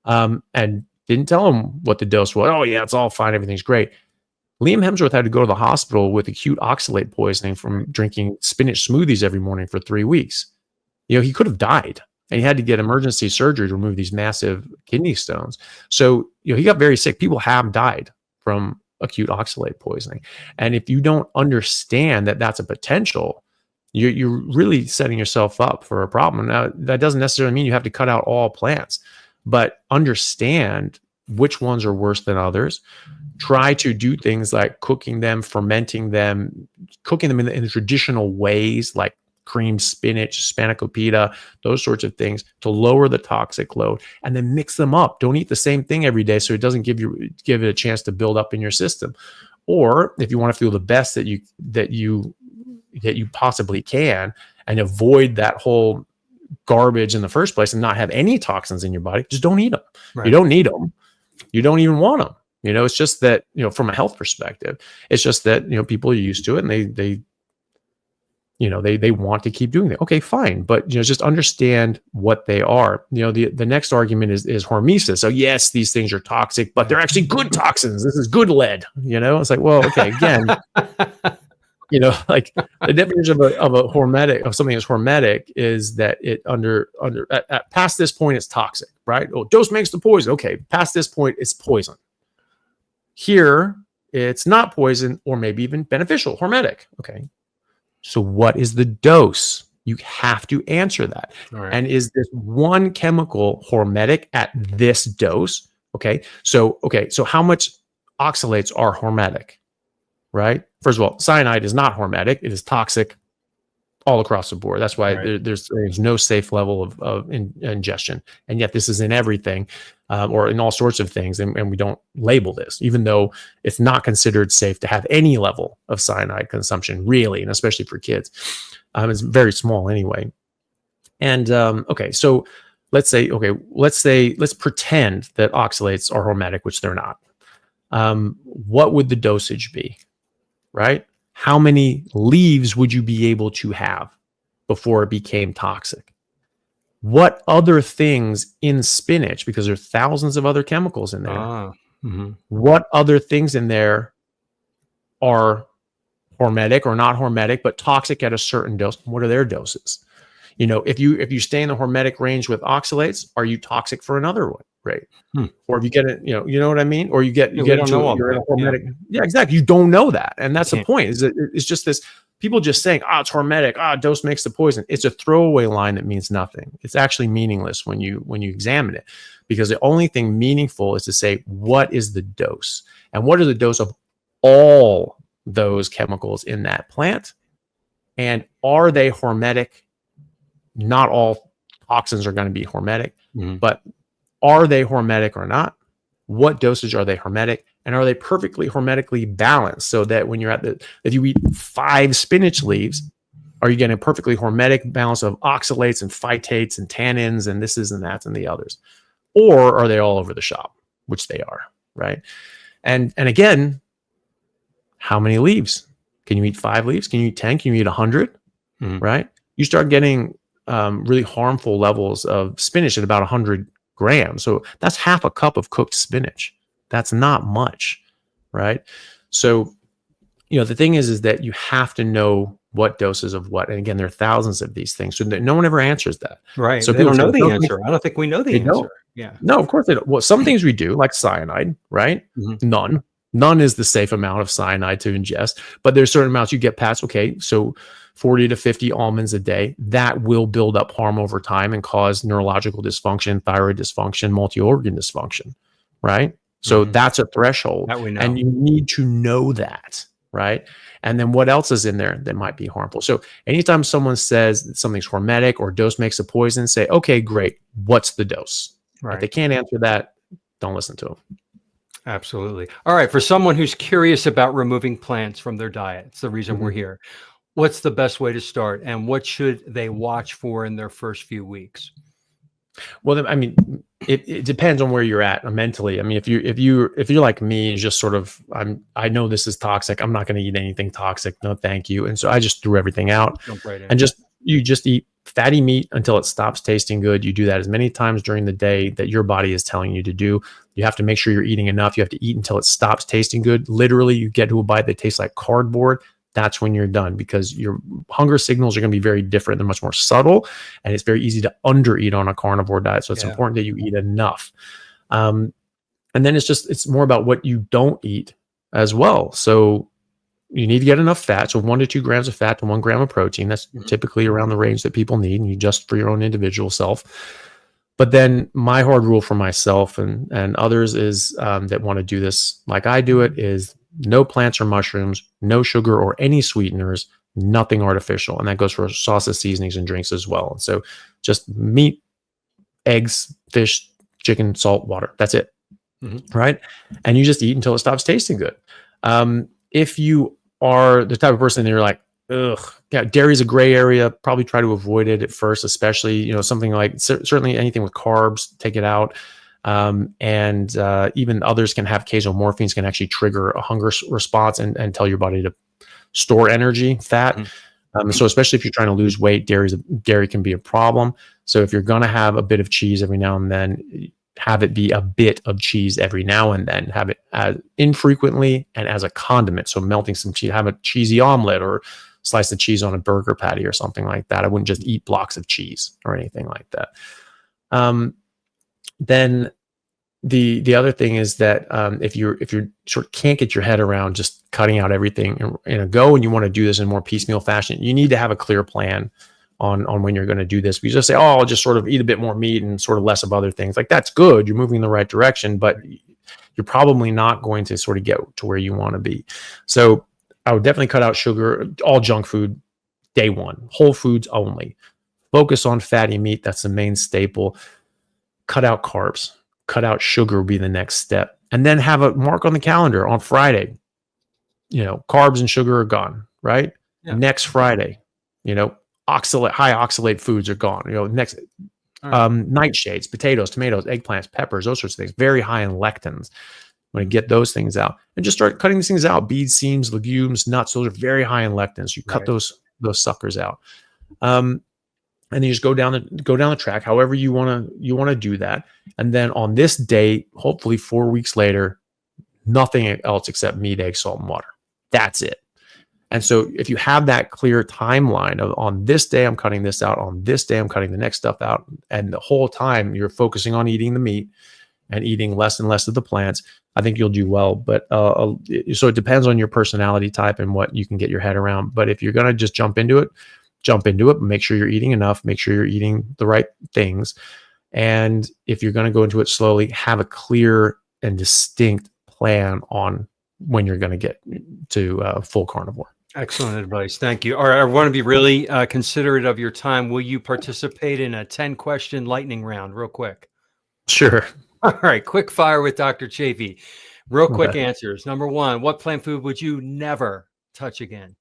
and didn't tell him what the dose was. Oh yeah, it's all fine. Everything's great. Liam Hemsworth had to go to the hospital with acute oxalate poisoning from drinking spinach smoothies every morning for 3 weeks. He could have died. And he had to get emergency surgery to remove these massive kidney stones. So, he got very sick. People have died from acute oxalate poisoning. And if you don't understand that that's a potential, you're really setting yourself up for a problem. Now, that doesn't necessarily mean you have to cut out all plants, but understand which ones are worse than others. Try to do things like cooking them, fermenting them, cooking them in the traditional ways, like creamed spinach, spanakopita, those sorts of things to lower the toxic load, and then mix them up. Don't eat the same thing every day so it doesn't give it a chance to build up in your system. Or if you want to feel the best that you possibly can and avoid that whole garbage in the first place and not have any toxins in your body, just don't eat them. Right. You don't need them. You don't even want them. It's just that, from a health perspective, it's just that, people are used to it and they want to keep doing that. Okay, fine. But, just understand what they are. The next argument is hormesis. So yes, these things are toxic, but they're actually good toxins. This is good lead, It's like, well, okay, again, like the definition of a hormetic, of something that's hormetic, is that it at past this point, it's toxic, right? Oh, dose makes the poison. Okay, past this point, it's poison. Here, it's not poison or maybe even beneficial, hormetic. Okay. So what is the dose? You have to answer that. Right. And is this one chemical hormetic at this dose? Okay. So how much oxalates are hormetic, right? First of all, cyanide is not hormetic. It is toxic all across the board. That's why there's no safe level of ingestion. And yet this is in everything, or in all sorts of things. And we don't label this, even though it's not considered safe to have any level of cyanide consumption, really, and especially for kids. It's very small anyway. And so let's pretend that oxalates are hormetic, which they're not. What would the dosage be, right? How many leaves would you be able to have before it became toxic? What other things in spinach, because there are thousands of other chemicals in there, what other things in there are hormetic or not hormetic, but toxic at a certain dose? What are their doses? If you stay in the hormetic range with oxalates, are you toxic for another one? Right. Or if you get it, you know what I mean? Or you get into you're in a hormetic. Yeah, exactly. You don't know that. And that's the point, is that it's just this people just saying, it's hormetic, dose makes the poison. It's a throwaway line that means nothing. It's actually meaningless when you examine it, because the only thing meaningful is to say, what is the dose? And what is the dose of all those chemicals in that plant? And are they hormetic? Not all toxins are going to be hormetic, but are they hormetic or not? What dosage are they hormetic? And are they perfectly hermetically balanced so that when you're if you eat 5 spinach leaves, are you getting a perfectly hermetic balance of oxalates and phytates and tannins and this is and that and the others? Or are they all over the shop, which they are, right? And again, how many leaves? Can you eat 5 leaves? Can you eat 10? Can you eat 100? Right? You start getting really harmful levels of spinach at about 100 grams. So that's half a cup of cooked spinach. That's not much, right? So, the thing is that you have to know what doses of what. And again, there are thousands of these things. So no one ever answers that. Right. So They people don't say, know the "Well, answer. I don't think we know the they answer. don't." Yeah. No, of course they don't. Well, some things we do, like cyanide, right? None. None is the safe amount of cyanide to ingest, but there's certain amounts you get past. Okay, so 40 to 50 almonds a day, that will build up harm over time and cause neurological dysfunction, thyroid dysfunction, multi-organ dysfunction, right? So that's a threshold. That we know. And you need to know that, right? And then what else is in there that might be harmful? So anytime someone says that something's hormetic or dose makes a poison, say, okay, great. What's the dose? Right. If they can't answer that, don't listen to them. Absolutely. All right. For someone who's curious about removing plants from their diet, it's the reason we're here. What's the best way to start, and what should they watch for in their first few weeks? Well, I mean, it depends on where you're at mentally. I mean, if you're like me, just sort of, I know this is toxic. I'm not going to eat anything toxic. No, thank you. And so I just threw everything out, and you just eat fatty meat until it stops tasting good. You do that as many times during the day that your body is telling you to do. You have to make sure you're eating enough. You have to eat until it stops tasting good. Literally, you get to a bite that tastes like cardboard. That's when you're done, because your hunger signals are going to be very different. They're much more subtle, and it's very easy to undereat on a carnivore diet. So it's important that you eat enough. And then it's more about what you don't eat as well. So you need to get enough fat. So 1 to 2 grams of fat to 1 gram of protein. That's typically around the range that people need, and you adjust for your own individual self. But then my hard rule for myself and others is that want to do this like I do it is no plants or mushrooms, no sugar or any sweeteners, nothing artificial. And that goes for sauces, seasonings, and drinks as well. And so just meat, eggs, fish, chicken, salt, water. That's it. Right. And you just eat until it stops tasting good. If you are the type of person that you're like, ugh, yeah, dairy is a gray area. Probably try to avoid it at first, especially, something like certainly anything with carbs, take it out. And even others can have casomorphines can actually trigger a hunger response and tell your body to store energy, fat. So especially if you're trying to lose weight, dairy can be a problem. So if you're going to have a bit of cheese every now and then, have it be a bit of cheese every now and then. Have it as infrequently and as a condiment. So melting some cheese, have a cheesy omelet or slice the cheese on a burger patty or something like that. I wouldn't just eat blocks of cheese or anything like that. Then the other thing is that if you sort of can't get your head around just cutting out everything in a go, and you want to do this in more piecemeal fashion, you need to have a clear plan on when you're going to do this. We just say, oh, I'll just sort of eat a bit more meat and sort of less of other things. Like, that's good. You're moving in the right direction, but you're probably not going to sort of get to where you want to be. So I would definitely cut out sugar, all junk food, day one, whole foods only. Focus on fatty meat. That's the main staple. Cut out carbs. Cut out sugar will be the next step. And then have a mark on the calendar on Friday. Carbs and sugar are gone, right? Yeah. Next Friday, high oxalate foods are gone. Next nightshades, potatoes, tomatoes, eggplants, peppers, those sorts of things, very high in lectins. I'm going to get those things out and just start cutting these things out. Beans, seeds, legumes, nuts, those are very high in lectins. You cut those suckers out. And then you just go down the track, however you want to do that. And then on this day, hopefully 4 weeks later, nothing else except meat, egg, salt, and water. That's it. And so if you have that clear timeline of on this day, I'm cutting this out, on this day, I'm cutting the next stuff out, and the whole time you're focusing on eating the meat and eating less and less of the plants, I think you'll do well. But so it depends on your personality type and what you can get your head around. But if you're going to just jump into it, make sure you're eating enough, make sure you're eating the right things. And if you're going to go into it slowly, have a clear and distinct plan on when you're going to get to full carnivore. Excellent advice. Thank you. All right, I want to be really considerate of your time. Will you participate in a 10-question lightning round real quick? Sure. All right, quick fire with Dr. Chaffee. Real quick Okay. answers. Number one, what plant food would you never touch again?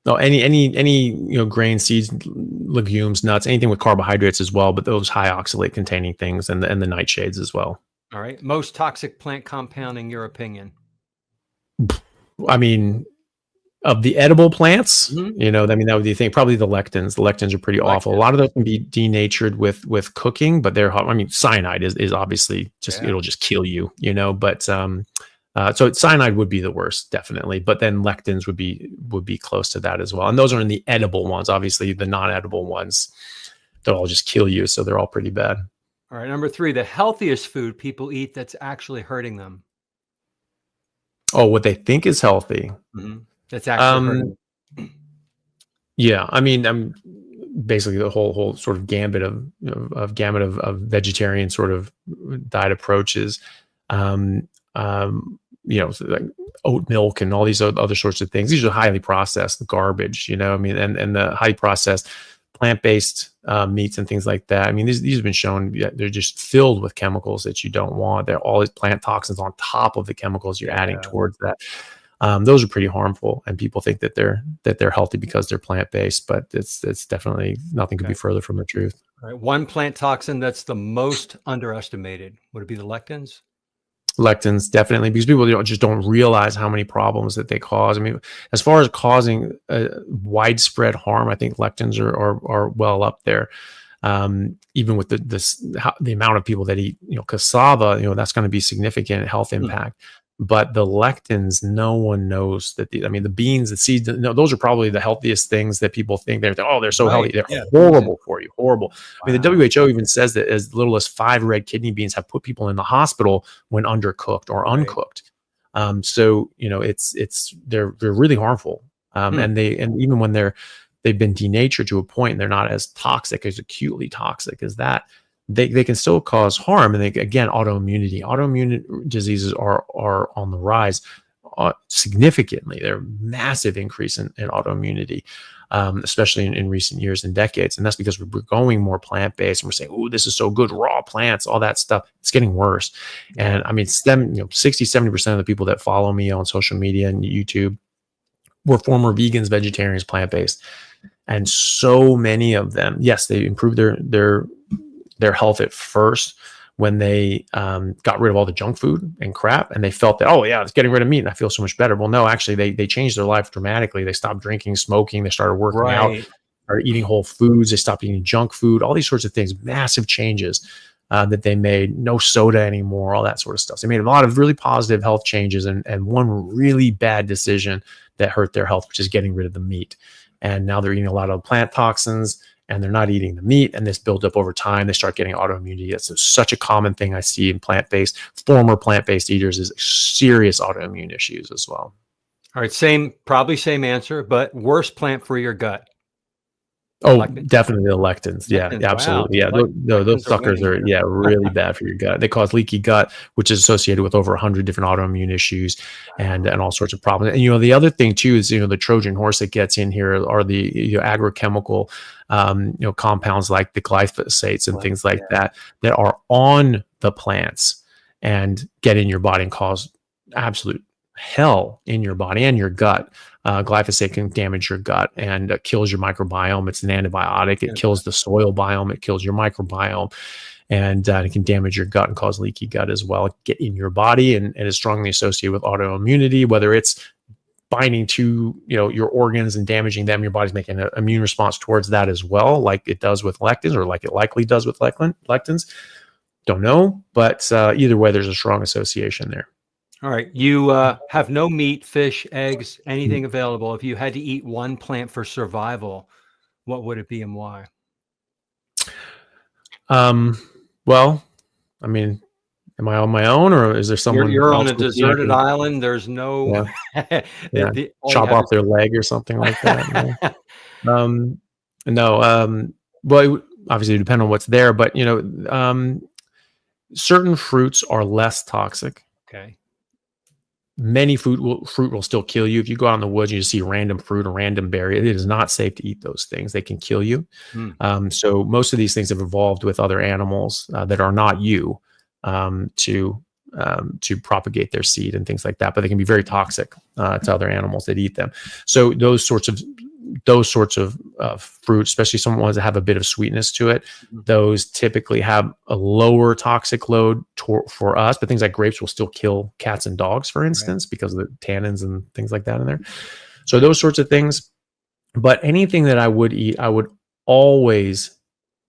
No, any grain, seeds, legumes, nuts, anything with carbohydrates as well, but those high oxalate containing things and the nightshades as well. All right. Most toxic plant compound in your opinion? I mean, of the edible plants, Mhm. I mean, that would be the thing. Probably the lectins. The lectins are pretty awful. A Lectins. lot of those can be denatured with cooking, but I mean, cyanide is obviously just, Yeah. it'll just kill you, but so cyanide would be the worst, definitely. But then lectins would be close to that as well. And those are in the edible ones. Obviously, the non-edible ones, they'll all just kill you. So they're all pretty bad. All right. Number three, the healthiest food people eat that's actually hurting them. Oh, what they think is healthy. That's actually Um, hurting them. yeah, I mean, I'm basically the whole sort of gambit of vegetarian sort of diet approaches. Um, so like oat milk and all these other sorts of things. These are highly processed garbage, I mean, and the highly processed plant-based meats and things like that. I mean, these have been shown, they're just filled with chemicals that you don't want. They're all these plant toxins on top of the chemicals you're adding towards that. Those are pretty harmful, and people think that they're healthy because they're plant-based, but it's definitely nothing could be further from the truth. All right. One plant toxin that's the most underestimated. Would it be the lectins? Lectins, definitely, because people just don't realize how many problems that they cause. I mean, as far as causing widespread harm, I think lectins are well up there. Even with the amount of people that eat, cassava, that's going to be significant health impact. But the lectins, no one knows that. I mean, the beans, the seeds, no, those are probably the healthiest things that people think they're so healthy. They're horrible for you, horrible. Wow. I mean, the WHO even says that as little as 5 red kidney beans have put people in the hospital when undercooked or uncooked. So they're really harmful, and even when they've been denatured to a point and they're not as toxic, as acutely toxic as that, they can still cause harm. And autoimmune diseases are on the rise significantly. They're massive increase in autoimmunity, especially in recent years and decades. And that's because we're going more plant-based and we're saying, oh, this is so good, raw plants, all that stuff. It's getting worse. And I mean, 60-70% of the people that follow me on social media and YouTube were former vegans, vegetarians, plant-based. And so many of them, yes, they improved their health at first when they got rid of all the junk food and crap, and they felt that, oh yeah, it's getting rid of meat and I feel so much better. Well, no, actually they changed their life dramatically. They stopped drinking, smoking, they started working out, started eating whole foods, they stopped eating junk food, all these sorts of things, massive changes that they made. No soda anymore, all that sort of stuff. So they made a lot of really positive health changes, and one really bad decision that hurt their health, which is getting rid of the meat. And now they're eating a lot of plant toxins, and they're not eating the meat, and this builds up over time. They start getting autoimmunity. That's such a common thing I see in former plant-based eaters, is serious autoimmune issues as well. All right, probably same answer, but worst plant for your gut. Oh, definitely the lectins. Yeah, absolutely. Wow. Yeah, those suckers are really bad for your gut. They cause leaky gut, which is associated with over 100 different autoimmune issues and all sorts of problems. And the other thing too is the Trojan horse that gets in here are the agrochemical compounds like the glyphosates and things like that are on the plants and get in your body and cause absolute hell in your body and your gut. Glyphosate can damage your gut and kills your microbiome. It's an antibiotic. It kills the soil biome. It kills your microbiome, and it can damage your gut and cause leaky gut as well. Get in your body and is strongly associated with autoimmunity, whether it's binding to your organs and damaging them. Your body's making an immune response towards that as well, like it does with lectins, or like it likely does with lectins. Don't know, but either way, there's a strong association there. All right. You have no meat, fish, eggs, anything available. If you had to eat one plant for survival, what would it be and why? Well, I mean, am I on my own, or is there someone? You're on a deserted island. There's no chop off their leg or something like that. No. Well, it would obviously depend on what's there, but certain fruits are less toxic. Okay. Many fruit will still kill you. If you go out in the woods and you see random fruit or random berry, it is not safe to eat those things. They can kill you. So most of these things have evolved with other animals that are not you to to propagate their seed and things like that, but they can be very toxic to other animals that eat them. So those sorts of fruit, especially some ones that have a bit of sweetness to it, those typically have a lower toxic load for us. But things like grapes will still kill cats and dogs, for instance, because of the tannins and things like that in there. So those sorts of things. But anything that I would eat, I would always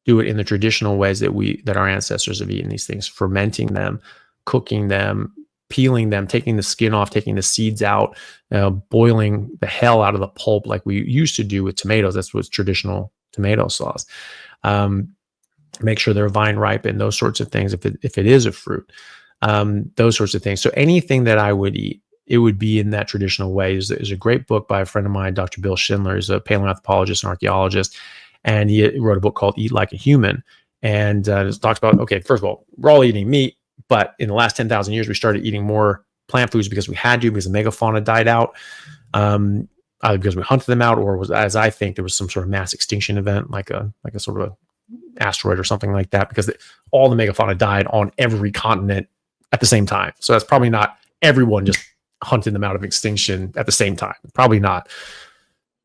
do it in the traditional ways that our ancestors have eaten these things: fermenting them, cooking them, peeling them, taking the skin off, taking the seeds out, boiling the hell out of the pulp like we used to do with tomatoes. That's what's traditional tomato sauce. Make sure they're vine ripened, those sorts of things. If it is a fruit, those sorts of things. So anything that I would eat, it would be in that traditional way. There's a great book by a friend of mine, Dr. Bill Schindler. He's a paleoanthropologist and archaeologist, and he wrote a book called Eat Like a Human. And it talks about, okay, first of all, we're all eating meat, but in the last 10,000 years, we started eating more plant foods because we had to, because the megafauna died out, either because we hunted them out, or was, as I think, there was some sort of mass extinction event, like a sort of a asteroid or something like that, because all the megafauna died on every continent at the same time. So that's probably not everyone just hunting them out of extinction at the same time. Probably not.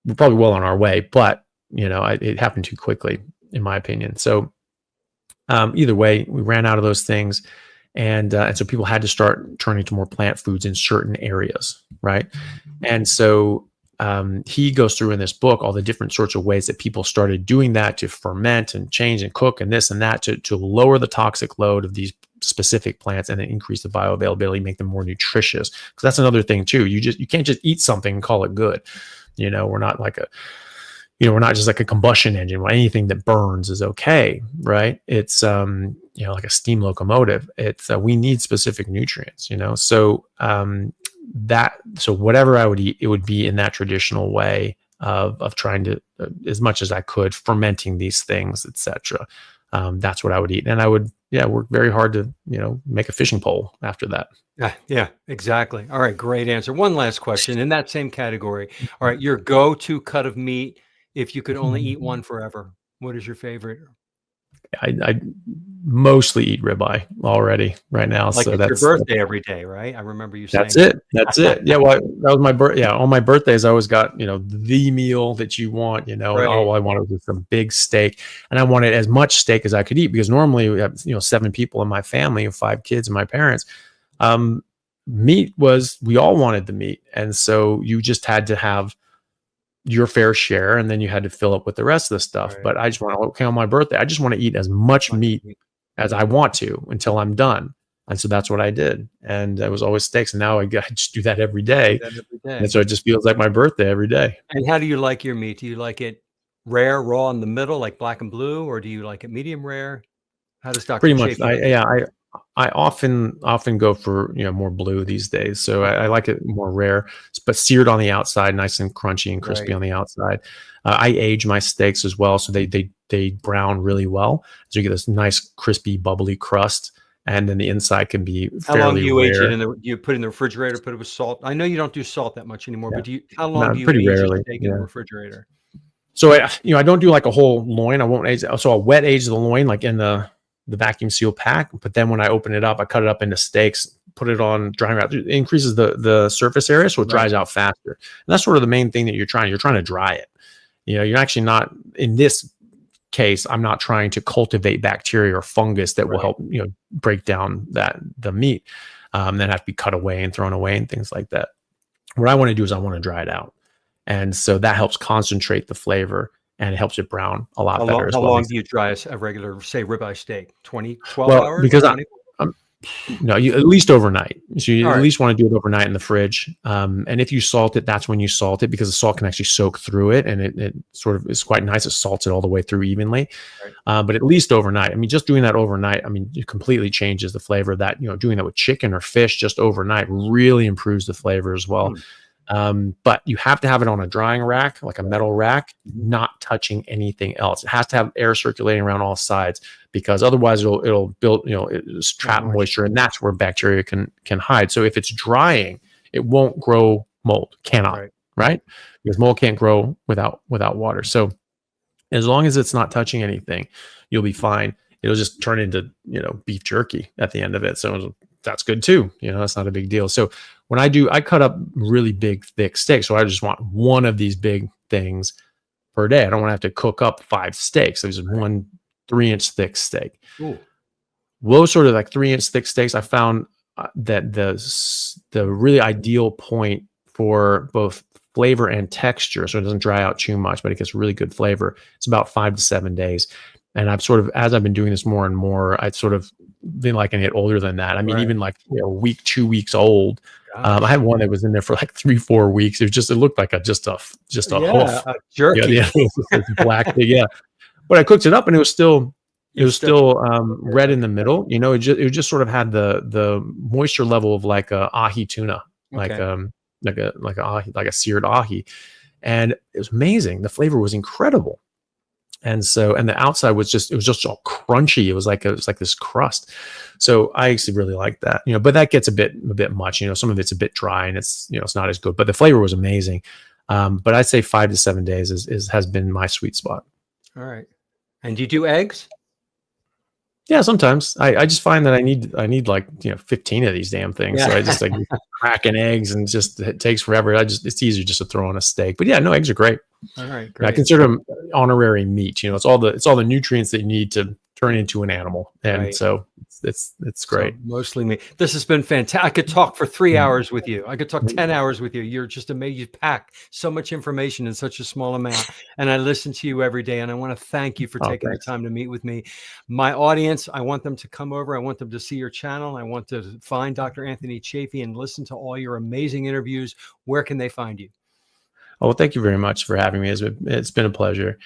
We're probably well on our way, but it happened too quickly, in my opinion. So either way, we ran out of those things. And so people had to start turning to more plant foods in certain areas, right? And so he goes through in this book all the different sorts of ways that people started doing that, to ferment and change and cook and this and that, to lower the toxic load of these specific plants and then increase the bioavailability, make them more nutritious. Because that's another thing too. You can't just eat something and call it good. We're not like we're not just like a combustion engine. Anything that burns is okay, right? It's like a steam locomotive. It's we need specific nutrients, So so whatever I would eat, it would be in that traditional way of trying to, as much as I could, fermenting these things, etc. That's what I would eat, and I would work very hard to make a fishing pole after that. Yeah, exactly. All right, great answer. One last question in that same category. All right, your go-to cut of meat, if you could only eat one forever, what is your favorite? I mostly eat ribeye already right now. Like, so it's that's your birthday every day, right? I remember you saying That's it. Yeah. Well, that was my birthday. Yeah. On my birthdays, I always got, the meal that you want, and all I wanted was some big steak, and I wanted as much steak as I could eat, because normally we have, 7 people in my family, 5 kids and my parents. Meat we all wanted the meat. And so you just had to have your fair share, and then you had to fill up with the rest of the stuff. Right. But I just on my birthday, I just want to eat as much meat as I want to until I'm done. And so that's what I did. And it was always steaks. And now I just do that every day. And so it just feels like my birthday every day. And how do you like your meat? Do you like it rare, raw in the middle, like black and blue, or do you like it medium rare? How does Dr. Pretty much. Chaffee I often go for more blue these days. So I like it more rare, but seared on the outside, nice and crunchy and crispy on the outside. I age my steaks as well, so they brown really well. So you get this nice crispy bubbly crust, and then the inside can be fairly How long do you age rare. it do you put it in the refrigerator, put it with salt? I know you don't do salt that much anymore, but how No, long do you pretty age rarely. a steak in the refrigerator? So I don't do like a whole loin. I won't age. So I'll wet age the loin like in the vacuum seal pack. But then when I open it up, I cut it up into steaks, put it on drying rack. It increases the surface area, so it dries out faster. And that's sort of the main thing that you're trying to dry it. You're actually not, in this case, I'm not trying to cultivate bacteria or fungus that will help, break down the meat, then have to be cut away and thrown away and things like that. What I want to do is I want to dry it out. And so that helps concentrate the flavor, and it helps it brown a lot better. How long do you dry a regular, say, ribeye steak? 12 hours? Because you at least overnight. So you at least want to do it overnight in the fridge. And if you salt it, that's when you salt it, because the salt can actually soak through it, and it sort of is quite nice. It salts it all the way through evenly. But at least overnight. Just doing that overnight, it completely changes the flavor. That doing that with chicken or fish just overnight really improves the flavor as well. But you have to have it on a drying rack, like a metal rack, not touching anything else. It has to have air circulating around all sides, because otherwise it'll build, it'll trap moisture, and that's where bacteria can hide. So if it's drying, it won't grow mold. Cannot, right? Because mold can't grow without water. So as long as it's not touching anything, you'll be fine. It'll just turn into beef jerky at the end of it. So that's good too. That's not a big deal. So when I cut up really big, thick steaks. So I just want one of these big things per day. I don't want to have to cook up 5 steaks. There's one 3-inch thick steak. Ooh. Those sort of like 3-inch thick steaks, I found that the really ideal point for both flavor and texture, so it doesn't dry out too much, but it gets really good flavor. It's about 5 to 7 days. And I've sort of, as I've been doing this more and more, I've sort of been liking it older than that. I mean, even like a week, 2 weeks old. I had one that was in there for like 3-4 weeks. It looked like just a hoof. A jerky. Yeah, it's black thing, yeah. But I cooked it up and it was still red in the middle. It just sort of had the moisture level of like a ahi tuna, like a seared ahi, and it was amazing. The flavor was incredible, and the outside was just all crunchy. It was like this crust. So I actually really liked that. But that gets a bit much. Some of it's a bit dry and it's not as good. But the flavor was amazing. But I'd say 5 to 7 days has been my sweet spot. All right. And do you do eggs? Yeah, sometimes I just find that I need like 15 of these damn things. Yeah. So I just like cracking eggs and it takes forever. It's easier just to throw on a steak. But yeah, no, eggs are great. All right, great. I consider them honorary meat. It's all the nutrients that you need to turn into an animal, and so it's great. So mostly meat. This has been fantastic. I could talk for 3 hours with you. I could talk 10 hours with you. You're just amazing. You pack so much information in such a small amount, and I listen to you every day. And I want to thank you for taking the time to meet with me. My audience, I want them to come over. I want them to see your channel. I want to find Dr. Anthony Chaffee and listen to all your amazing interviews. Where can they find you? Oh, well, thank you very much for having me. It's been a pleasure.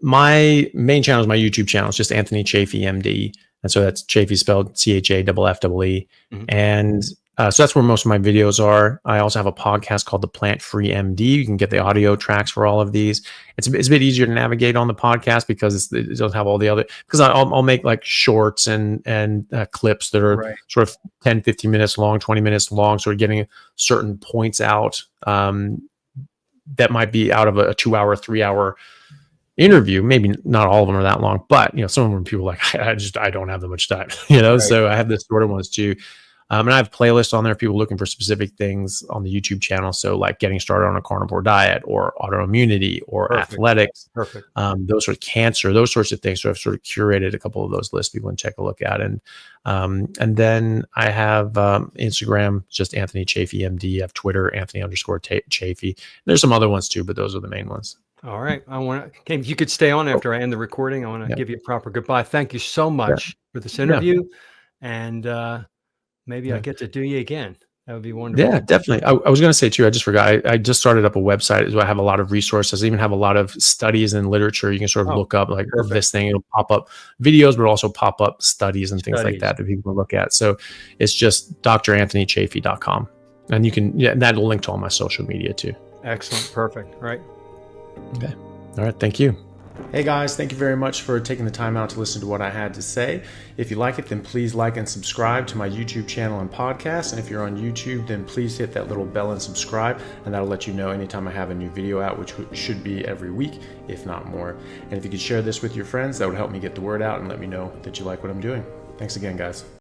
My main channel is my YouTube channel. It's just Anthony Chaffee, MD. And so that's Chaffee spelled CHAFFE. Mm-hmm. And so that's where most of my videos are. I also have a podcast called The Plant Free MD. You can get the audio tracks for all of these. It's a bit easier to navigate on the podcast because it doesn't have all the other, because I'll make like shorts and clips that are sort of 10, 15 minutes long, 20 minutes long. Sort of getting certain points out that might be out of a 2-hour, 3-hour interview. Maybe not all of them are that long, but some of them people are like, I don't have that much time, so I have the shorter ones too. And I have playlists on there, people looking for specific things on the YouTube channel. So like getting started on a carnivore diet or autoimmunity or athletics, those sort of cancer, those sorts of things. So I've sort of curated a couple of those lists people can take a look at. And then I have Instagram, just Anthony Chaffee, MD. I have Twitter, Anthony_Chaffee. There's some other ones too, but those are the main ones. All right. If you could stay on after I end the recording, I want to give you a proper goodbye. Thank you so much for this interview. And maybe I'll get to do you again. That would be wonderful. Yeah, definitely. I was going to say too, I just forgot. I just started up a website. So I have a lot of resources. I even have a lot of studies and literature. You can sort of look up like this thing. It'll pop up videos, but also pop up studies and things like that people can look at. So it's just dranthonychaffee.com. And you can, that'll link to all my social media too. Excellent. Perfect. All right. Okay. All right. Thank you. Hey guys, thank you very much for taking the time out to listen to what I had to say. If you like it, then please like and subscribe to my YouTube channel and podcast. And if you're on YouTube, then please hit that little bell and subscribe, and that'll let you know anytime I have a new video out, which should be every week, if not more. And if you could share this with your friends, that would help me get the word out and let me know that you like what I'm doing. Thanks again, guys.